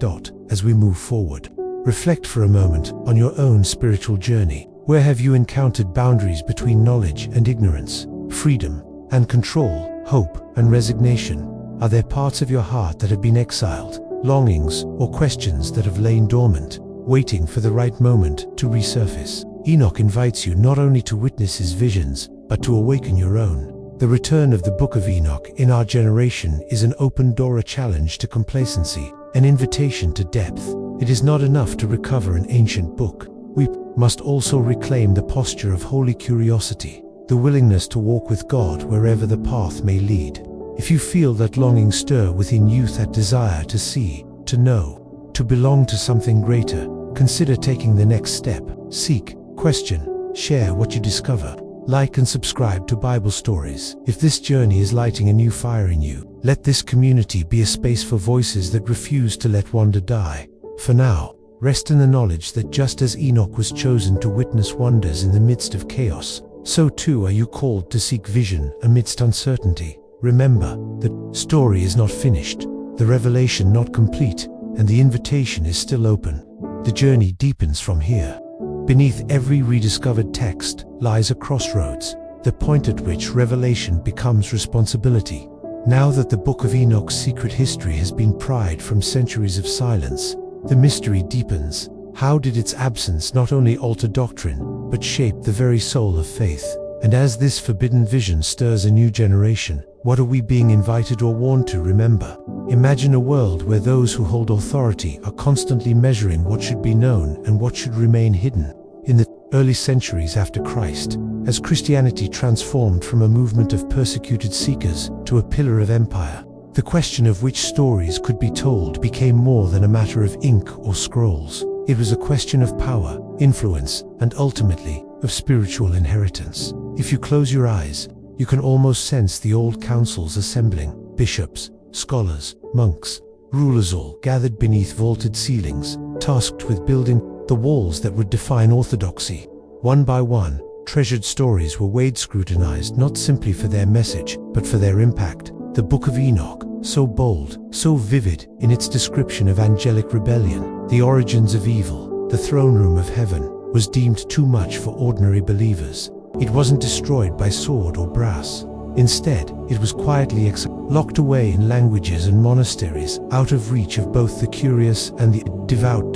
As we move forward, reflect for a moment on your own spiritual journey. Where have you encountered boundaries between knowledge and ignorance, freedom and control, hope and resignation? Are there parts of your heart that have been exiled, longings or questions that have lain dormant, waiting for the right moment to resurface? Enoch invites you not only to witness his visions, but to awaken your own. The return of the Book of Enoch in our generation is an open door, a challenge to complacency, an invitation to depth. It is not enough to recover an ancient book. We must also reclaim the posture of holy curiosity, the willingness to walk with God wherever the path may lead. If you feel that longing stir within you, that desire to see, to know, to belong to something greater, consider taking the next step. Seek, question, share what you discover. Like and subscribe to Bible Stories. If this journey is lighting a new fire in you, let this community be a space for voices that refuse to let wonder die. For now, rest in the knowledge that just as Enoch was chosen to witness wonders in the midst of chaos, so too are you called to seek vision amidst uncertainty. Remember, the story is not finished, the revelation not complete, and the invitation is still open. The journey deepens from here. Beneath every rediscovered text lies a crossroads, the point at which revelation becomes responsibility. Now that the Book of Enoch's secret history has been pried from centuries of silence, the mystery deepens. How did its absence not only alter doctrine, but shape the very soul of faith? And as this forbidden vision stirs a new generation, what are we being invited or warned to remember? Imagine a world where those who hold authority are constantly measuring what should be known and what should remain hidden. In the early centuries after Christ, as Christianity transformed from a movement of persecuted seekers to a pillar of empire, the question of which stories could be told became more than a matter of ink or scrolls. It was a question of power, influence, and ultimately, of spiritual inheritance. If you close your eyes, you can almost sense the old councils assembling, bishops, scholars, monks, rulers all gathered beneath vaulted ceilings, tasked with building the walls that would define orthodoxy. One by one, treasured stories were weighed, scrutinized, not simply for their message, but for their impact. The Book of Enoch, so bold, so vivid in its description of angelic rebellion, the origins of evil, the throne room of heaven, was deemed too much for ordinary believers. It wasn't destroyed by sword or brass. Instead, it was quietly locked away in languages and monasteries, out of reach of both the curious and the devout.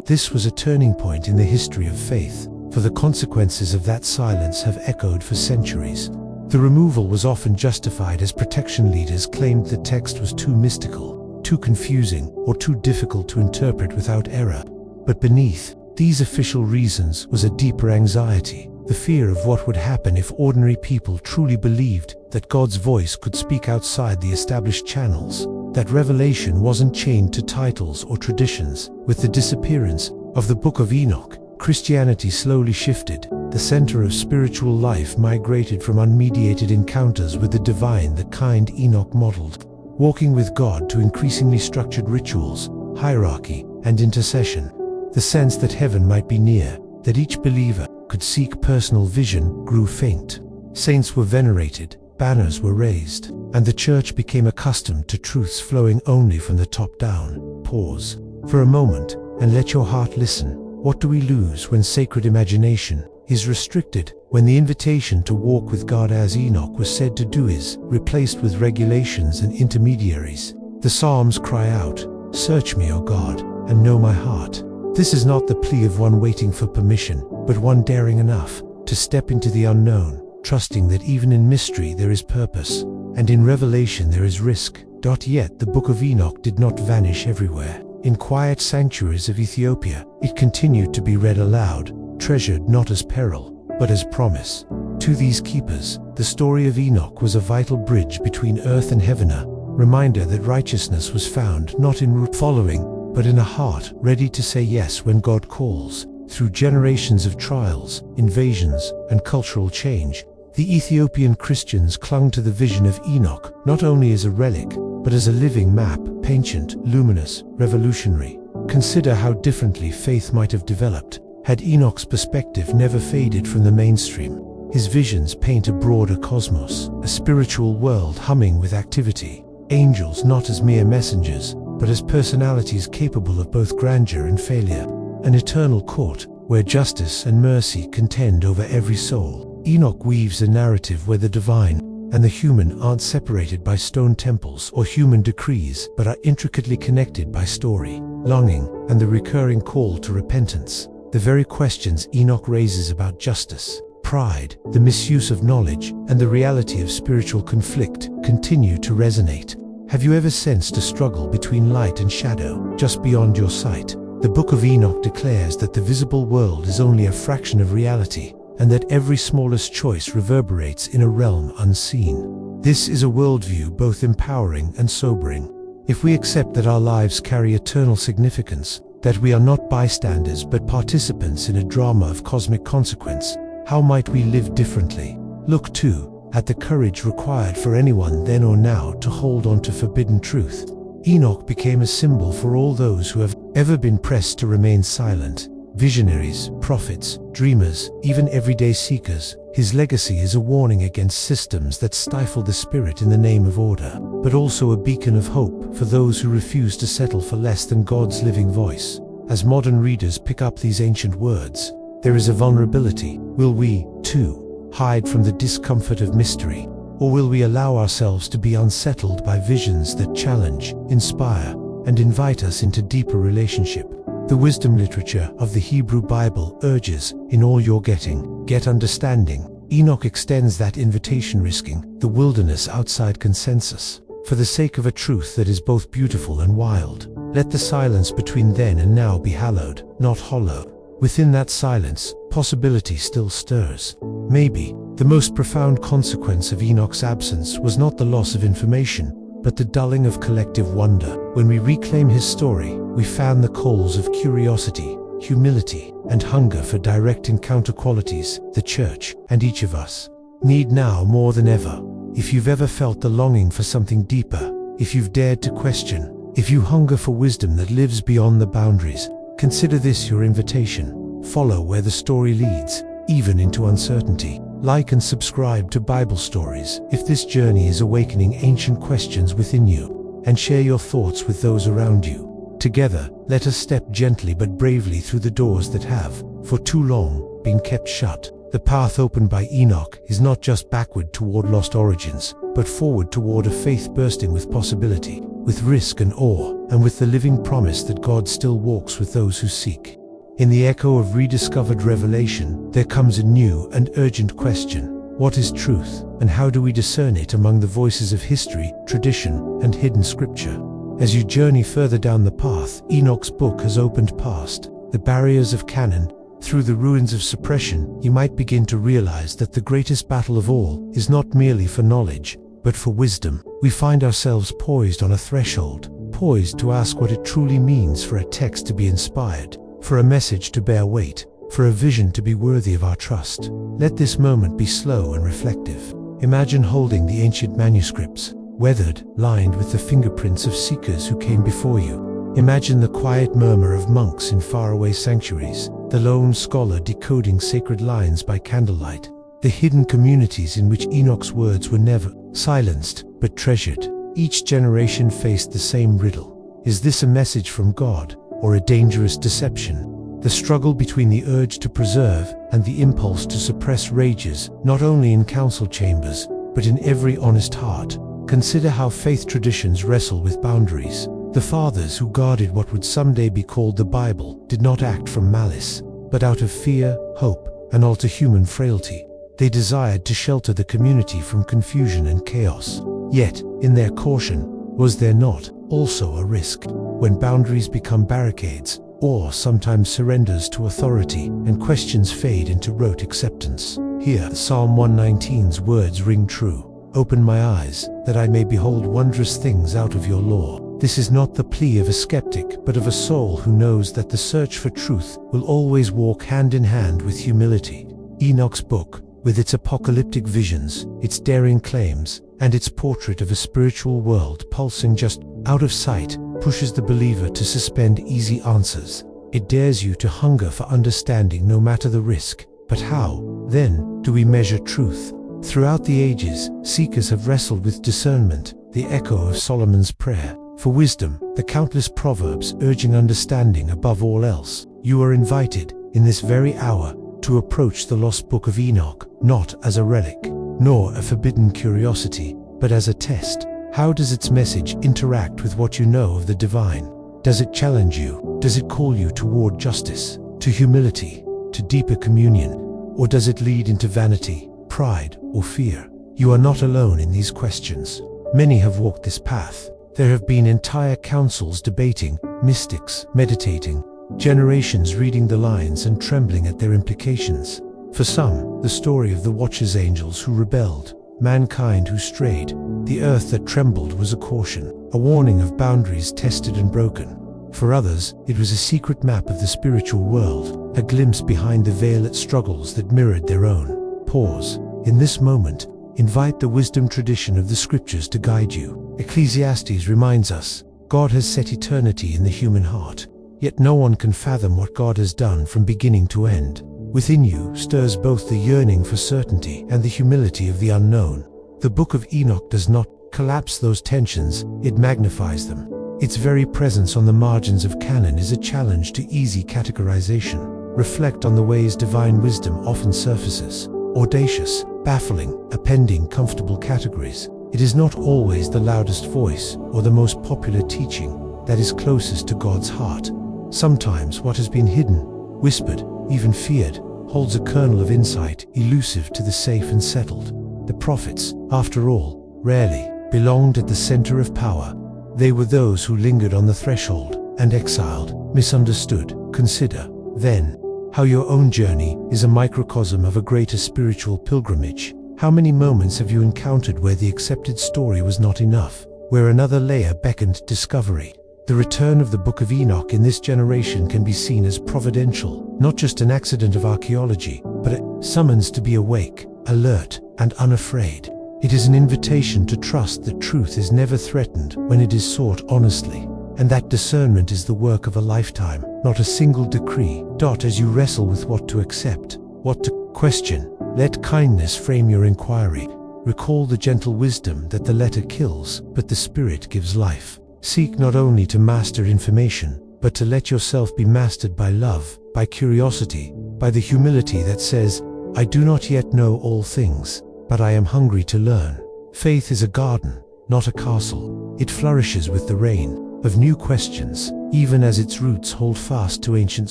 This was a turning point in the history of faith, for the consequences of that silence have echoed for centuries. The removal was often justified as protection leaders claimed the text was too mystical, too confusing, or too difficult to interpret without error. But beneath these official reasons was a deeper anxiety, the fear of what would happen if ordinary people truly believed that God's voice could speak outside the established channels, that revelation wasn't chained to titles or traditions. With the disappearance of the Book of Enoch, Christianity slowly shifted. The center of spiritual life migrated from unmediated encounters with the divine, the kind Enoch modeled, walking with God, to increasingly structured rituals, hierarchy, and intercession. The sense that heaven might be near, that each believer could seek personal vision, grew faint. Saints were venerated, banners were raised, and the church became accustomed to truths flowing only from the top down. Pause for a moment and let your heart listen. What do we lose when sacred imagination is restricted, when the invitation to walk with God as Enoch was said to do is replaced with regulations and intermediaries? The Psalms cry out, "Search me, O God, and know my heart." This is not the plea of one waiting for permission, but one daring enough to step into the unknown, trusting that even in mystery there is purpose, and in revelation there is risk. Yet the Book of Enoch did not vanish everywhere. In quiet sanctuaries of Ethiopia, it continued to be read aloud, treasured not as peril, but as promise. To these keepers, the story of Enoch was a vital bridge between earth and heaven, a reminder that righteousness was found not in route following, but in a heart ready to say yes when God calls. Through generations of trials, invasions, and cultural change, the Ethiopian Christians clung to the vision of Enoch not only as a relic, but as a living map, ancient, luminous, revolutionary. Consider how differently faith might have developed had Enoch's perspective never faded from the mainstream. His visions paint a broader cosmos, a spiritual world humming with activity, angels not as mere messengers, but as personalities capable of both grandeur and failure, an eternal court where justice and mercy contend over every soul. Enoch weaves a narrative where the divine and the human aren't separated by stone temples or human decrees, but are intricately connected by story, longing, and the recurring call to repentance. The very questions Enoch raises about justice, pride, the misuse of knowledge, and the reality of spiritual conflict continue to resonate. Have you ever sensed a struggle between light and shadow, just beyond your sight? The Book of Enoch declares that the visible world is only a fraction of reality, and that every smallest choice reverberates in a realm unseen. This is a worldview both empowering and sobering. If we accept that our lives carry eternal significance, that we are not bystanders but participants in a drama of cosmic consequence, how might we live differently? Look too at the courage required for anyone then or now to hold on to forbidden truth. Enoch became a symbol for all those who have ever been pressed to remain silent. Visionaries, prophets, dreamers, even everyday seekers. His legacy is a warning against systems that stifle the spirit in the name of order, but also a beacon of hope for those who refuse to settle for less than God's living voice. As modern readers pick up these ancient words, there is a vulnerability. Will we, too, hide from the discomfort of mystery? Or will we allow ourselves to be unsettled by visions that challenge, inspire, and invite us into deeper relationship? The wisdom literature of the Hebrew Bible urges, in all you're getting, get understanding. Enoch extends that invitation, risking the wilderness outside consensus, for the sake of a truth that is both beautiful and wild. Let the silence between then and now be hallowed, not hollow. Within that silence, possibility still stirs. Maybe the most profound consequence of Enoch's absence was not the loss of information, but the dulling of collective wonder. When we reclaim his story, we fan the coals of curiosity, humility, and hunger for direct encounter, qualities the church and each of us need now more than ever. If you've ever felt the longing for something deeper, if you've dared to question, if you hunger for wisdom that lives beyond the boundaries, consider this your invitation. Follow where the story leads, even into uncertainty. Like and subscribe to Bible Stories if this journey is awakening ancient questions within you, and share your thoughts with those around you. Together, let us step gently but bravely through the doors that have, for too long, been kept shut. The path opened by Enoch is not just backward toward lost origins, but forward toward a faith bursting with possibility, with risk and awe, and with the living promise that God still walks with those who seek. In the echo of rediscovered revelation, there comes a new and urgent question. What is truth, and how do we discern it among the voices of history, tradition, and hidden scripture? As you journey further down the path Enoch's book has opened past the barriers of canon, through the ruins of suppression, you might begin to realize that the greatest battle of all is not merely for knowledge, but for wisdom. We find ourselves poised on a threshold, poised to ask what it truly means for a text to be inspired, for a message to bear weight, for a vision to be worthy of our trust. Let this moment be slow and reflective. Imagine holding the ancient manuscripts, weathered, lined with the fingerprints of seekers who came before you. Imagine the quiet murmur of monks in faraway sanctuaries, the lone scholar decoding sacred lines by candlelight, the hidden communities in which Enoch's words were never silenced, but treasured. Each generation faced the same riddle. Is this a message from God, or a dangerous deception? The struggle between the urge to preserve and the impulse to suppress rages, not only in council chambers, but in every honest heart. Consider how faith traditions wrestle with boundaries. The fathers who guarded what would someday be called the Bible did not act from malice, but out of fear, hope, and all to human frailty. They desired to shelter the community from confusion and chaos. Yet, in their caution, was there not also a risk? When boundaries become barricades, awe sometimes surrenders to authority, and questions fade into rote acceptance. Here, Psalm 119's words ring true. Open my eyes, that I may behold wondrous things out of your law. This is not the plea of a skeptic, but of a soul who knows that the search for truth will always walk hand in hand with humility. Enoch's book, with its apocalyptic visions, its daring claims, and its portrait of a spiritual world pulsing just out of sight, pushes the believer to suspend easy answers. It dares you to hunger for understanding no matter the risk. But how, then, do we measure truth? Throughout the ages, seekers have wrestled with discernment, the echo of Solomon's prayer. For wisdom, the countless proverbs urging understanding above all else. You are invited, in this very hour, to approach the lost Book of Enoch, not as a relic, nor a forbidden curiosity, but as a test. How does its message interact with what you know of the divine? Does it challenge you? Does it call you toward justice, to humility, to deeper communion? Or does it lead into vanity, pride, or fear? You are not alone in these questions. Many have walked this path. There have been entire councils debating, mystics meditating, generations reading the lines and trembling at their implications. For some, the story of the Watcher's angels who rebelled, mankind who strayed, the earth that trembled was a caution, a warning of boundaries tested and broken. For others, it was a secret map of the spiritual world, a glimpse behind the veil at struggles that mirrored their own. Pause. In this moment, invite the wisdom tradition of the scriptures to guide you. Ecclesiastes reminds us, God has set eternity in the human heart, yet no one can fathom what God has done from beginning to end. Within you stirs both the yearning for certainty and the humility of the unknown. The Book of Enoch does not collapse those tensions, it magnifies them. Its very presence on the margins of canon is a challenge to easy categorization. Reflect on the ways divine wisdom often surfaces, audacious, baffling, appending comfortable categories. It is not always the loudest voice or the most popular teaching that is closest to God's heart. Sometimes what has been hidden, whispered, even feared, holds a kernel of insight elusive to the safe and settled. The prophets, after all, rarely belonged at the center of power. They were those who lingered on the threshold and exiled, misunderstood. Consider, then, how your own journey is a microcosm of a greater spiritual pilgrimage. How many moments have you encountered where the accepted story was not enough, where another layer beckoned discovery? The return of the Book of Enoch in this generation can be seen as providential, not just an accident of archaeology, but a summons to be awake, alert, and unafraid. It is an invitation to trust that truth is never threatened when it is sought honestly, and that discernment is the work of a lifetime, not a single decree. As you wrestle with what to accept, what to question, let kindness frame your inquiry. Recall the gentle wisdom that the letter kills, but the spirit gives life. Seek not only to master information, but to let yourself be mastered by love, by curiosity, by the humility that says, I do not yet know all things, but I am hungry to learn. Faith is a garden, not a castle. It flourishes with the rain of new questions, even as its roots hold fast to ancient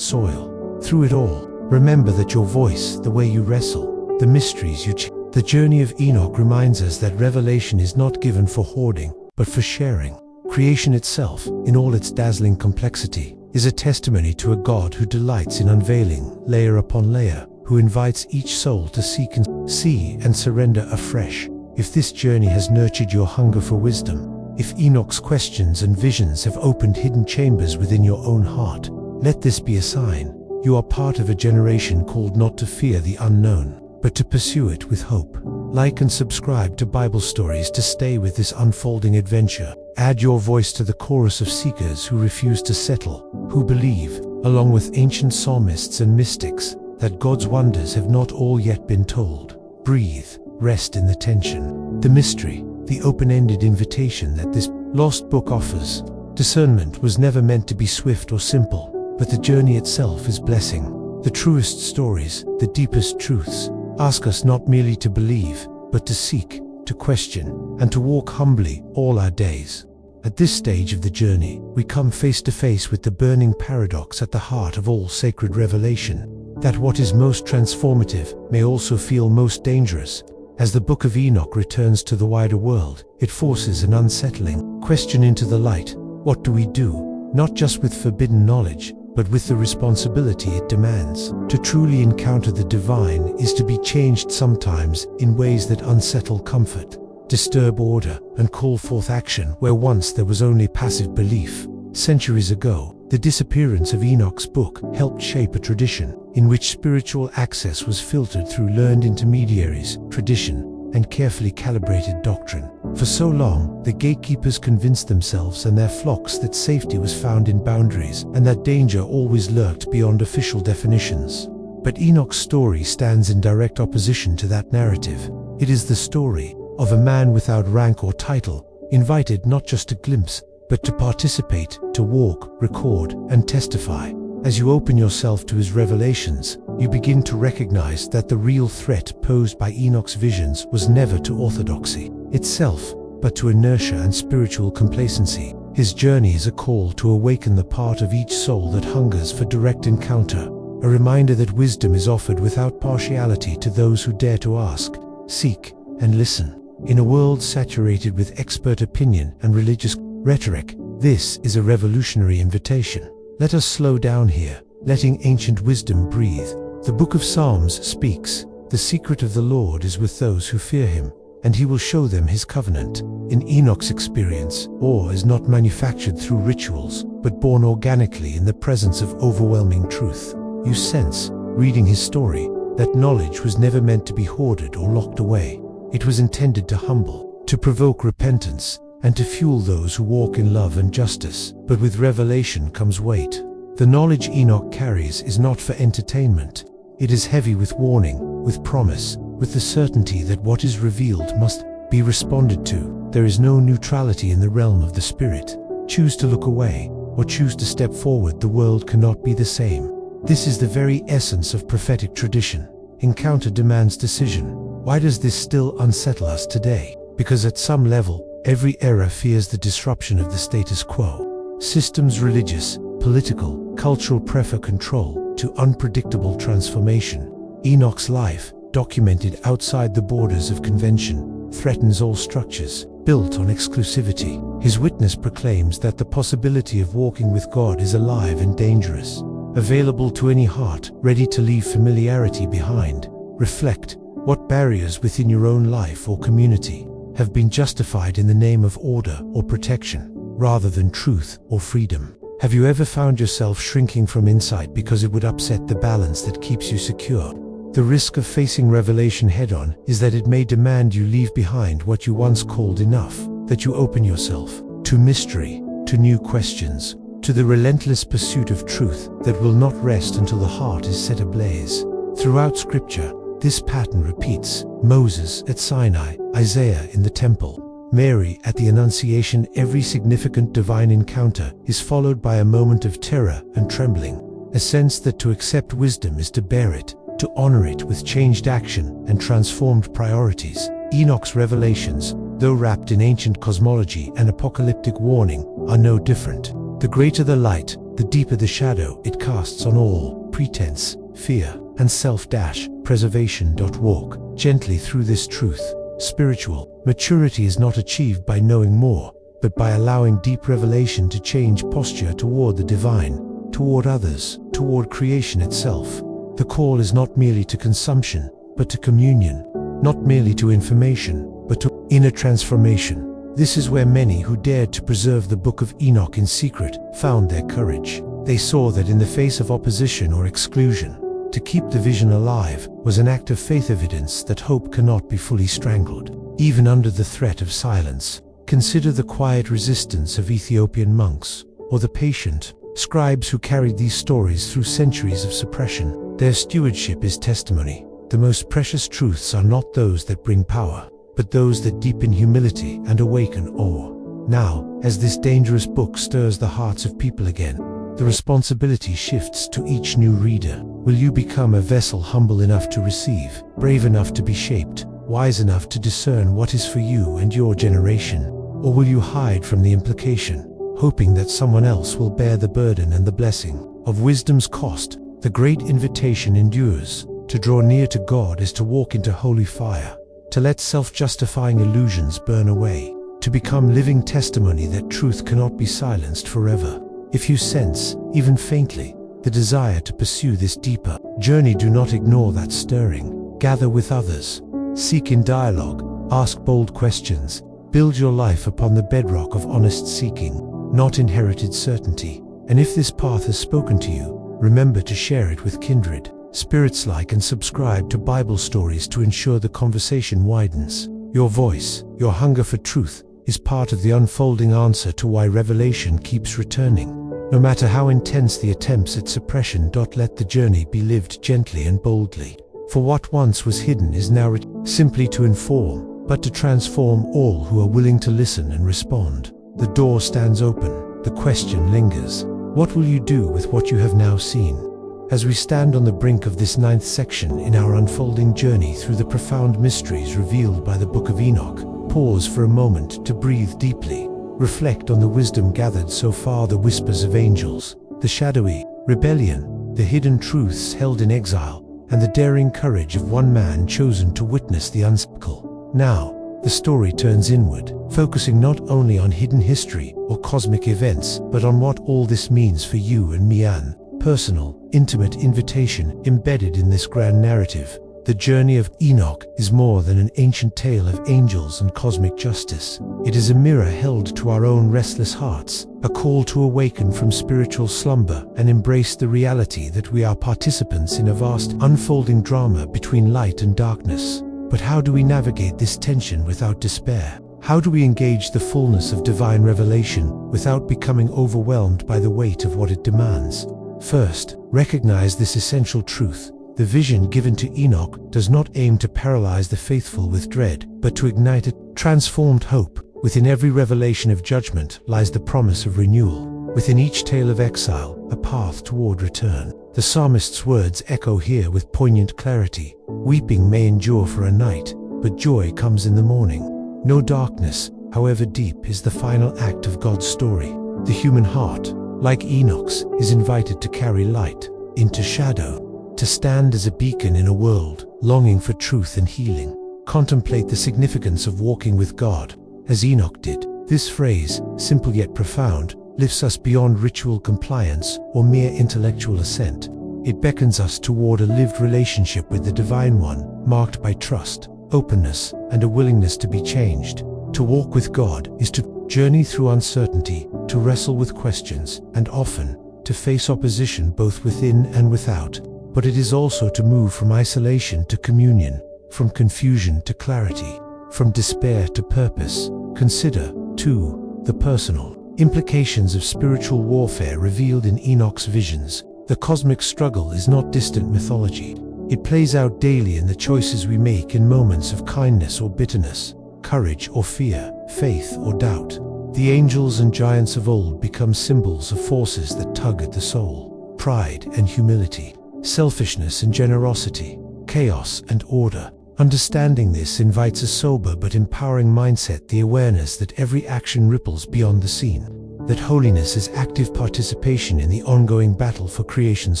soil. Through it all, remember that your voice, the way you wrestle, the mysteries you the journey of Enoch reminds us that revelation is not given for hoarding, but for sharing. Creation itself, in all its dazzling complexity, is a testimony to a God who delights in unveiling, layer upon layer, who invites each soul to seek and see and surrender afresh. If this journey has nurtured your hunger for wisdom, if Enoch's questions and visions have opened hidden chambers within your own heart, let this be a sign. You are part of a generation called not to fear the unknown, but to pursue it with hope. Like and subscribe to Bible Stories to stay with this unfolding adventure. Add your voice to the chorus of seekers who refuse to settle, who believe, along with ancient psalmists and mystics, that God's wonders have not all yet been told. Breathe, rest in the tension, the mystery, the open-ended invitation that this lost book offers. Discernment was never meant to be swift or simple, but the journey itself is blessing. The truest stories, the deepest truths, ask us not merely to believe, but to seek, to question, and to walk humbly all our days. At this stage of the journey, we come face to face with the burning paradox at the heart of all sacred revelation, that what is most transformative may also feel most dangerous. As the Book of Enoch returns to the wider world, it forces an unsettling question into the light. What do we do, not just with forbidden knowledge, but with the responsibility it demands? To truly encounter the divine is to be changed sometimes in ways that unsettle comfort, disturb order, and call forth action where once there was only passive belief. Centuries ago, the disappearance of Enoch's book helped shape a tradition in which spiritual access was filtered through learned intermediaries, tradition, and carefully calibrated doctrine. For so long, the gatekeepers convinced themselves and their flocks that safety was found in boundaries and that danger always lurked beyond official definitions. But Enoch's story stands in direct opposition to that narrative. It is the story of a man without rank or title, invited not just to glimpse, but to participate, to walk, record, and testify. As you open yourself to his revelations, you begin to recognize that the real threat posed by Enoch's visions was never to orthodoxy itself, but to inertia and spiritual complacency. His journey is a call to awaken the part of each soul that hungers for direct encounter, a reminder that wisdom is offered without partiality to those who dare to ask, seek, and listen. In a world saturated with expert opinion and religious rhetoric, this is a revolutionary invitation. Let us slow down here, letting ancient wisdom breathe. The Book of Psalms speaks, "The secret of the Lord is with those who fear him, and he will show them his covenant." In Enoch's experience, awe is not manufactured through rituals, but born organically in the presence of overwhelming truth. You sense, reading his story, that knowledge was never meant to be hoarded or locked away. It was intended to humble, to provoke repentance, and to fuel those who walk in love and justice. But with revelation comes weight. The knowledge Enoch carries is not for entertainment. It is heavy with warning, with promise, with the certainty that what is revealed must be responded to. There is no neutrality in the realm of the spirit. Choose to look away, or choose to step forward, the world cannot be the same. This is the very essence of prophetic tradition. encounter demands decision. Why does this still unsettle us today? Because at some level, every era fears the disruption of the status quo. Systems religious, political, cultural prefer control to unpredictable transformation. Enoch's life, documented outside the borders of convention, threatens all structures built on exclusivity. His witness proclaims that the possibility of walking with God is alive and dangerous, available to any heart ready to leave familiarity behind. Reflect, what barriers within your own life or community have been justified in the name of order or protection, rather than truth or freedom? Have you ever found yourself shrinking from insight because it would upset the balance that keeps you secure? The risk of facing revelation head-on is that it may demand you leave behind what you once called enough, that you open yourself to mystery, to new questions, to the relentless pursuit of truth that will not rest until the heart is set ablaze. Throughout Scripture, this pattern repeats. Moses at Sinai, Isaiah in the temple, Mary at the Annunciation. Every significant divine encounter is followed by a moment of terror and trembling, a sense that to accept wisdom is to bear it, to honor it with changed action and transformed priorities. Enoch's revelations, though wrapped in ancient cosmology and apocalyptic warning, are no different. The greater the light, the deeper the shadow it casts on all pretense, fear, and self-preservation. Walk gently through this truth. Spiritual maturity is not achieved by knowing more, but by allowing deep revelation to change posture toward the divine, toward others, toward creation itself. The call is not merely to consumption, but to communion, not merely to information, but to inner transformation. This is where many who dared to preserve the Book of Enoch in secret found their courage. They saw that in the face of opposition or exclusion, to keep the vision alive was an act of faith, evidence that hope cannot be fully strangled, even under the threat of silence. Consider the quiet resistance of Ethiopian monks, or the patient scribes who carried these stories through centuries of suppression. Their stewardship is testimony. The most precious truths are not those that bring power, but those that deepen humility and awaken awe. Now, as this dangerous book stirs the hearts of people again, the responsibility shifts to each new reader. Will you become a vessel humble enough to receive, brave enough to be shaped, wise enough to discern what is for you and your generation? Or will you hide from the implication, hoping that someone else will bear the burden and the blessing of wisdom's cost? The great invitation endures. To draw near to God is to walk into holy fire, to let self-justifying illusions burn away, to become living testimony that truth cannot be silenced forever. If you sense, even faintly, the desire to pursue this deeper journey, do not ignore that stirring. Gather with others, seek in dialogue, ask bold questions, build your life upon the bedrock of honest seeking, not inherited certainty. And if this path has spoken to you, remember to share it with kindred spirits. Like and subscribe to Bible Stories to ensure the conversation widens. Your voice, your hunger for truth, is part of the unfolding answer to why revelation keeps returning. No matter how intense the attempts at suppression, let the journey be lived gently and boldly. For what once was hidden is now simply to inform, but to transform all who are willing to listen and respond. The door stands open, the question lingers. What will you do with what you have now seen? As we stand on the brink of this 9th section in our unfolding journey through the profound mysteries revealed by the Book of Enoch, pause for a moment to breathe deeply. Reflect on the wisdom gathered so far, the whispers of angels, the shadowy rebellion, the hidden truths held in exile, and the daring courage of one man chosen to witness the unspeakable. Now, the story turns inward, focusing not only on hidden history or cosmic events, but on what all this means for you and me, an personal, intimate invitation embedded in this grand narrative. The journey of Enoch is more than an ancient tale of angels and cosmic justice. It is a mirror held to our own restless hearts, a call to awaken from spiritual slumber and embrace the reality that we are participants in a vast, unfolding drama between light and darkness. But how do we navigate this tension without despair? How do we engage the fullness of divine revelation without becoming overwhelmed by the weight of what it demands? First, recognize this essential truth. The vision given to Enoch does not aim to paralyze the faithful with dread, but to ignite a transformed hope. Within every revelation of judgment lies the promise of renewal. Within each tale of exile, a path toward return. The psalmist's words echo here with poignant clarity. Weeping may endure for a night, but joy comes in the morning. No darkness, however deep, is the final act of God's story. The human heart, like Enoch's, is invited to carry light into shadow, to stand as a beacon in a world longing for truth and healing. Contemplate the significance of walking with God, as Enoch did. This phrase, simple yet profound, lifts us beyond ritual compliance or mere intellectual assent. It beckons us toward a lived relationship with the Divine One, marked by trust, openness, and a willingness to be changed. To walk with God is to journey through uncertainty, to wrestle with questions, and often to face opposition both within and without. But it is also to move from isolation to communion, from confusion to clarity, from despair to purpose. Consider, too, the personal implications of spiritual warfare revealed in Enoch's visions. The cosmic struggle is not distant mythology. It plays out daily in the choices we make, in moments of kindness or bitterness, courage or fear, faith or doubt. The angels and giants of old become symbols of forces that tug at the soul: pride and humility, selfishness and generosity, chaos and order. Understanding this invites a sober but empowering mindset, the awareness that every action ripples beyond the scene, that holiness is active participation in the ongoing battle for creation's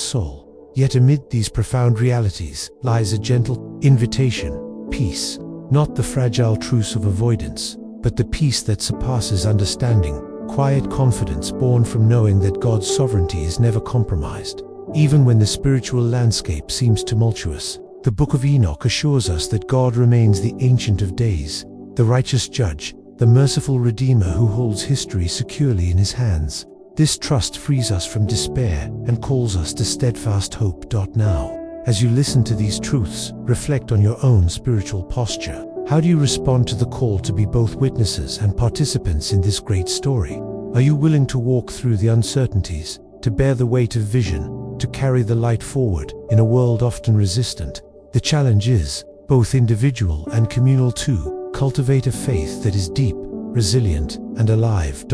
soul. Yet amid these profound realities lies a gentle invitation: peace, not the fragile truce of avoidance, but the peace that surpasses understanding, quiet confidence born from knowing that God's sovereignty is never compromised. Even when the spiritual landscape seems tumultuous, the Book of Enoch assures us that God remains the Ancient of Days, the righteous judge, the merciful Redeemer who holds history securely in his hands. This trust frees us from despair and calls us to steadfast hope. Now, as you listen to these truths, reflect on your own spiritual posture. How do you respond to the call to be both witnesses and participants in this great story? Are you willing to walk through the uncertainties, to bear the weight of vision, to carry the light forward in a world often resistant? The challenge is, both individual and communal too. Cultivate a faith that is deep, resilient, and alive.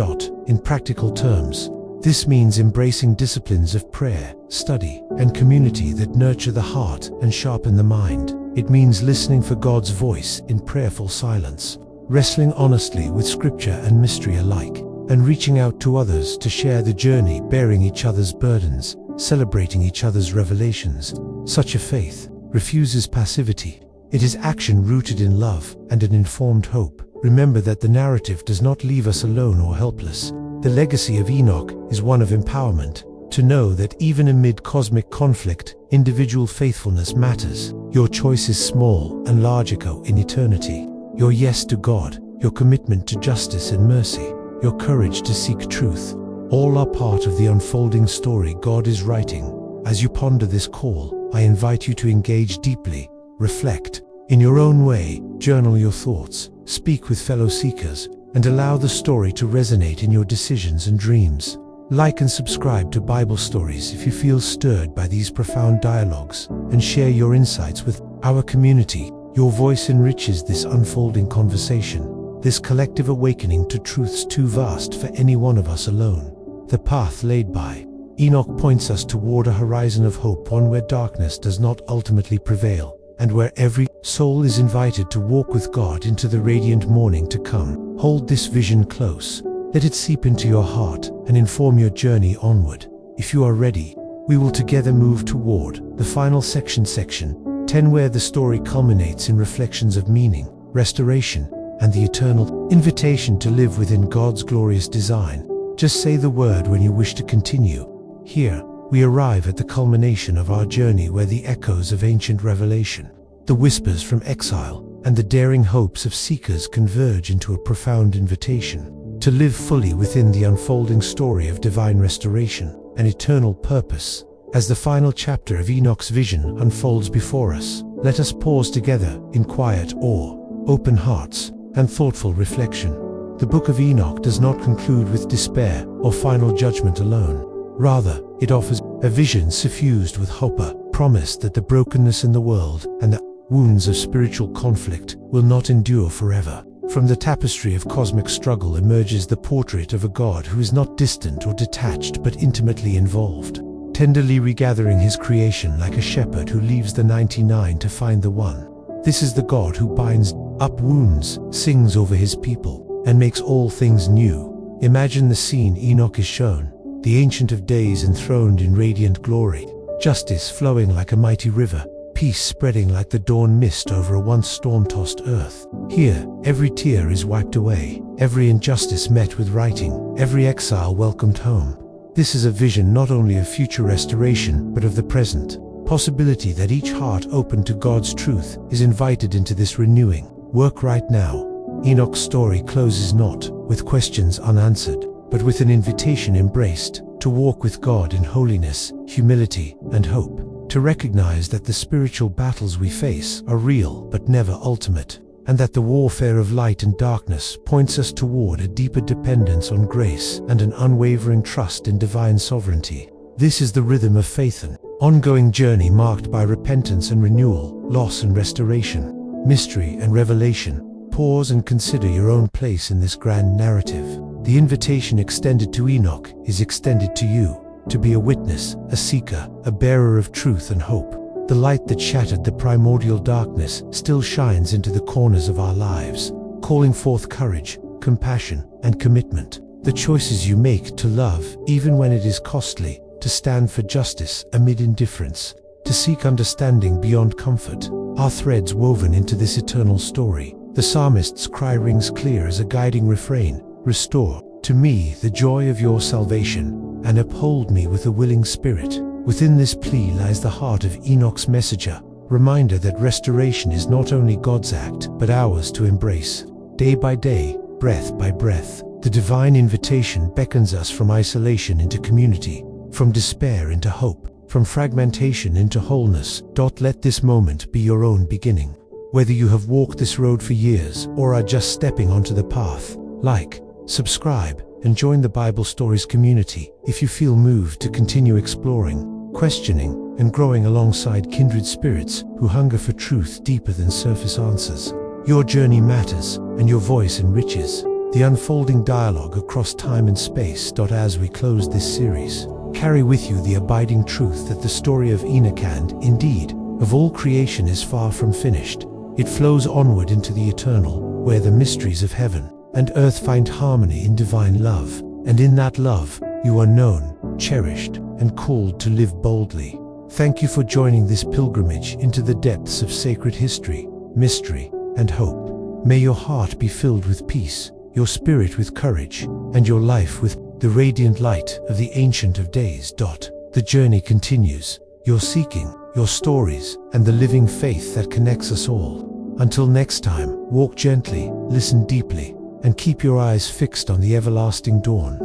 In practical terms, this means embracing disciplines of prayer, study, and community that nurture the heart and sharpen the mind. It means listening for God's voice in prayerful silence, wrestling honestly with scripture and mystery alike, and reaching out to others to share the journey, bearing each other's burdens, celebrating each other's revelations. Such a faith refuses passivity. It is action rooted in love and an informed hope. Remember that the narrative does not leave us alone or helpless. The legacy of Enoch is one of empowerment, to know that even amid cosmic conflict, individual faithfulness matters. Your choice is small and large echo in eternity. Your yes to God, your commitment to justice and mercy, your courage to seek truth, all are part of the unfolding story God is writing. As you ponder this call, I invite you to engage deeply, reflect in your own way, journal your thoughts, speak with fellow seekers, and allow the story to resonate in your decisions and dreams. Like and subscribe to Bible Stories if you feel stirred by these profound dialogues, and share your insights with our community. Your voice enriches this unfolding conversation, this collective awakening to truths too vast for any one of us alone. The path laid by Enoch points us toward a horizon of hope, one where darkness does not ultimately prevail, and where every soul is invited to walk with God into the radiant morning to come. Hold this vision close. Let it seep into your heart and inform your journey onward. If you are ready, we will together move toward the final section 10, where the story culminates in reflections of meaning, restoration, and the eternal invitation to live within God's glorious design. Just say the word when you wish to continue. Here, we arrive at the culmination of our journey, where the echoes of ancient revelation, the whispers from exile, and the daring hopes of seekers converge into a profound invitation to live fully within the unfolding story of divine restoration and eternal purpose. As the final chapter of Enoch's vision unfolds before us, let us pause together in quiet awe, open hearts, and thoughtful reflection. The Book of Enoch does not conclude with despair or final judgment alone. Rather, it offers a vision suffused with hope, a promise that the brokenness in the world and the wounds of spiritual conflict will not endure forever. From the tapestry of cosmic struggle emerges the portrait of a God who is not distant or detached but intimately involved. tenderly regathering his creation like a shepherd who leaves the 99 to find the one. This is the God who binds up wounds, sings over his people, and makes all things new. Imagine the scene Enoch is shown, the Ancient of Days enthroned in radiant glory, justice flowing like a mighty river, peace spreading like the dawn mist over a once storm-tossed earth. Here, every tear is wiped away, every injustice met with righting, every exile welcomed home. This is a vision not only of future restoration, but of the present possibility that each heart open to God's truth is invited into this renewing work right now. Enoch's story closes not with questions unanswered, but with an invitation embraced to walk with God in holiness, humility, and hope, to recognize that the spiritual battles we face are real but never ultimate, and that the warfare of light and darkness points us toward a deeper dependence on grace and an unwavering trust in divine sovereignty. This is the rhythm of faith, an ongoing journey marked by repentance and renewal, loss and restoration, mystery and revelation. Pause and consider your own place in this grand narrative. The invitation extended to Enoch is extended to you, to be a witness, a seeker, a bearer of truth and hope. The light that shattered the primordial darkness still shines into the corners of our lives, calling forth courage, compassion, and commitment. The choices you make to love, even when it is costly, to stand for justice amid indifference, to seek understanding beyond comfort, are threads woven into this eternal story. The psalmist's cry rings clear as a guiding refrain: "Restore to me the joy of your salvation, and uphold me with a willing spirit." Within this plea lies the heart of Enoch's messenger, reminder that restoration is not only God's act, but ours to embrace. Day by day, breath by breath, the divine invitation beckons us from isolation into community, from despair into hope, from fragmentation into wholeness. Let this moment be your own beginning. Whether you have walked this road for years or are just stepping onto the path, like, subscribe, and join the Bible Stories community if you feel moved to continue exploring, questioning, and growing alongside kindred spirits who hunger for truth deeper than surface answers. Your journey matters, and your voice enriches the unfolding dialogue across time and space. As we close this series, carry with you the abiding truth that the story of Enoch and, indeed, of all creation is far from finished. It flows onward into the eternal, where the mysteries of heaven and earth find harmony in divine love, and in that love, you are known, cherished, and called to live boldly. Thank you for joining this pilgrimage into the depths of sacred history, mystery, and hope. May your heart be filled with peace, your spirit with courage, and your life with the radiant light of the Ancient of Days. The journey continues, your seeking, your stories, and the living faith that connects us all. Until next time, walk gently, listen deeply, and keep your eyes fixed on the everlasting dawn.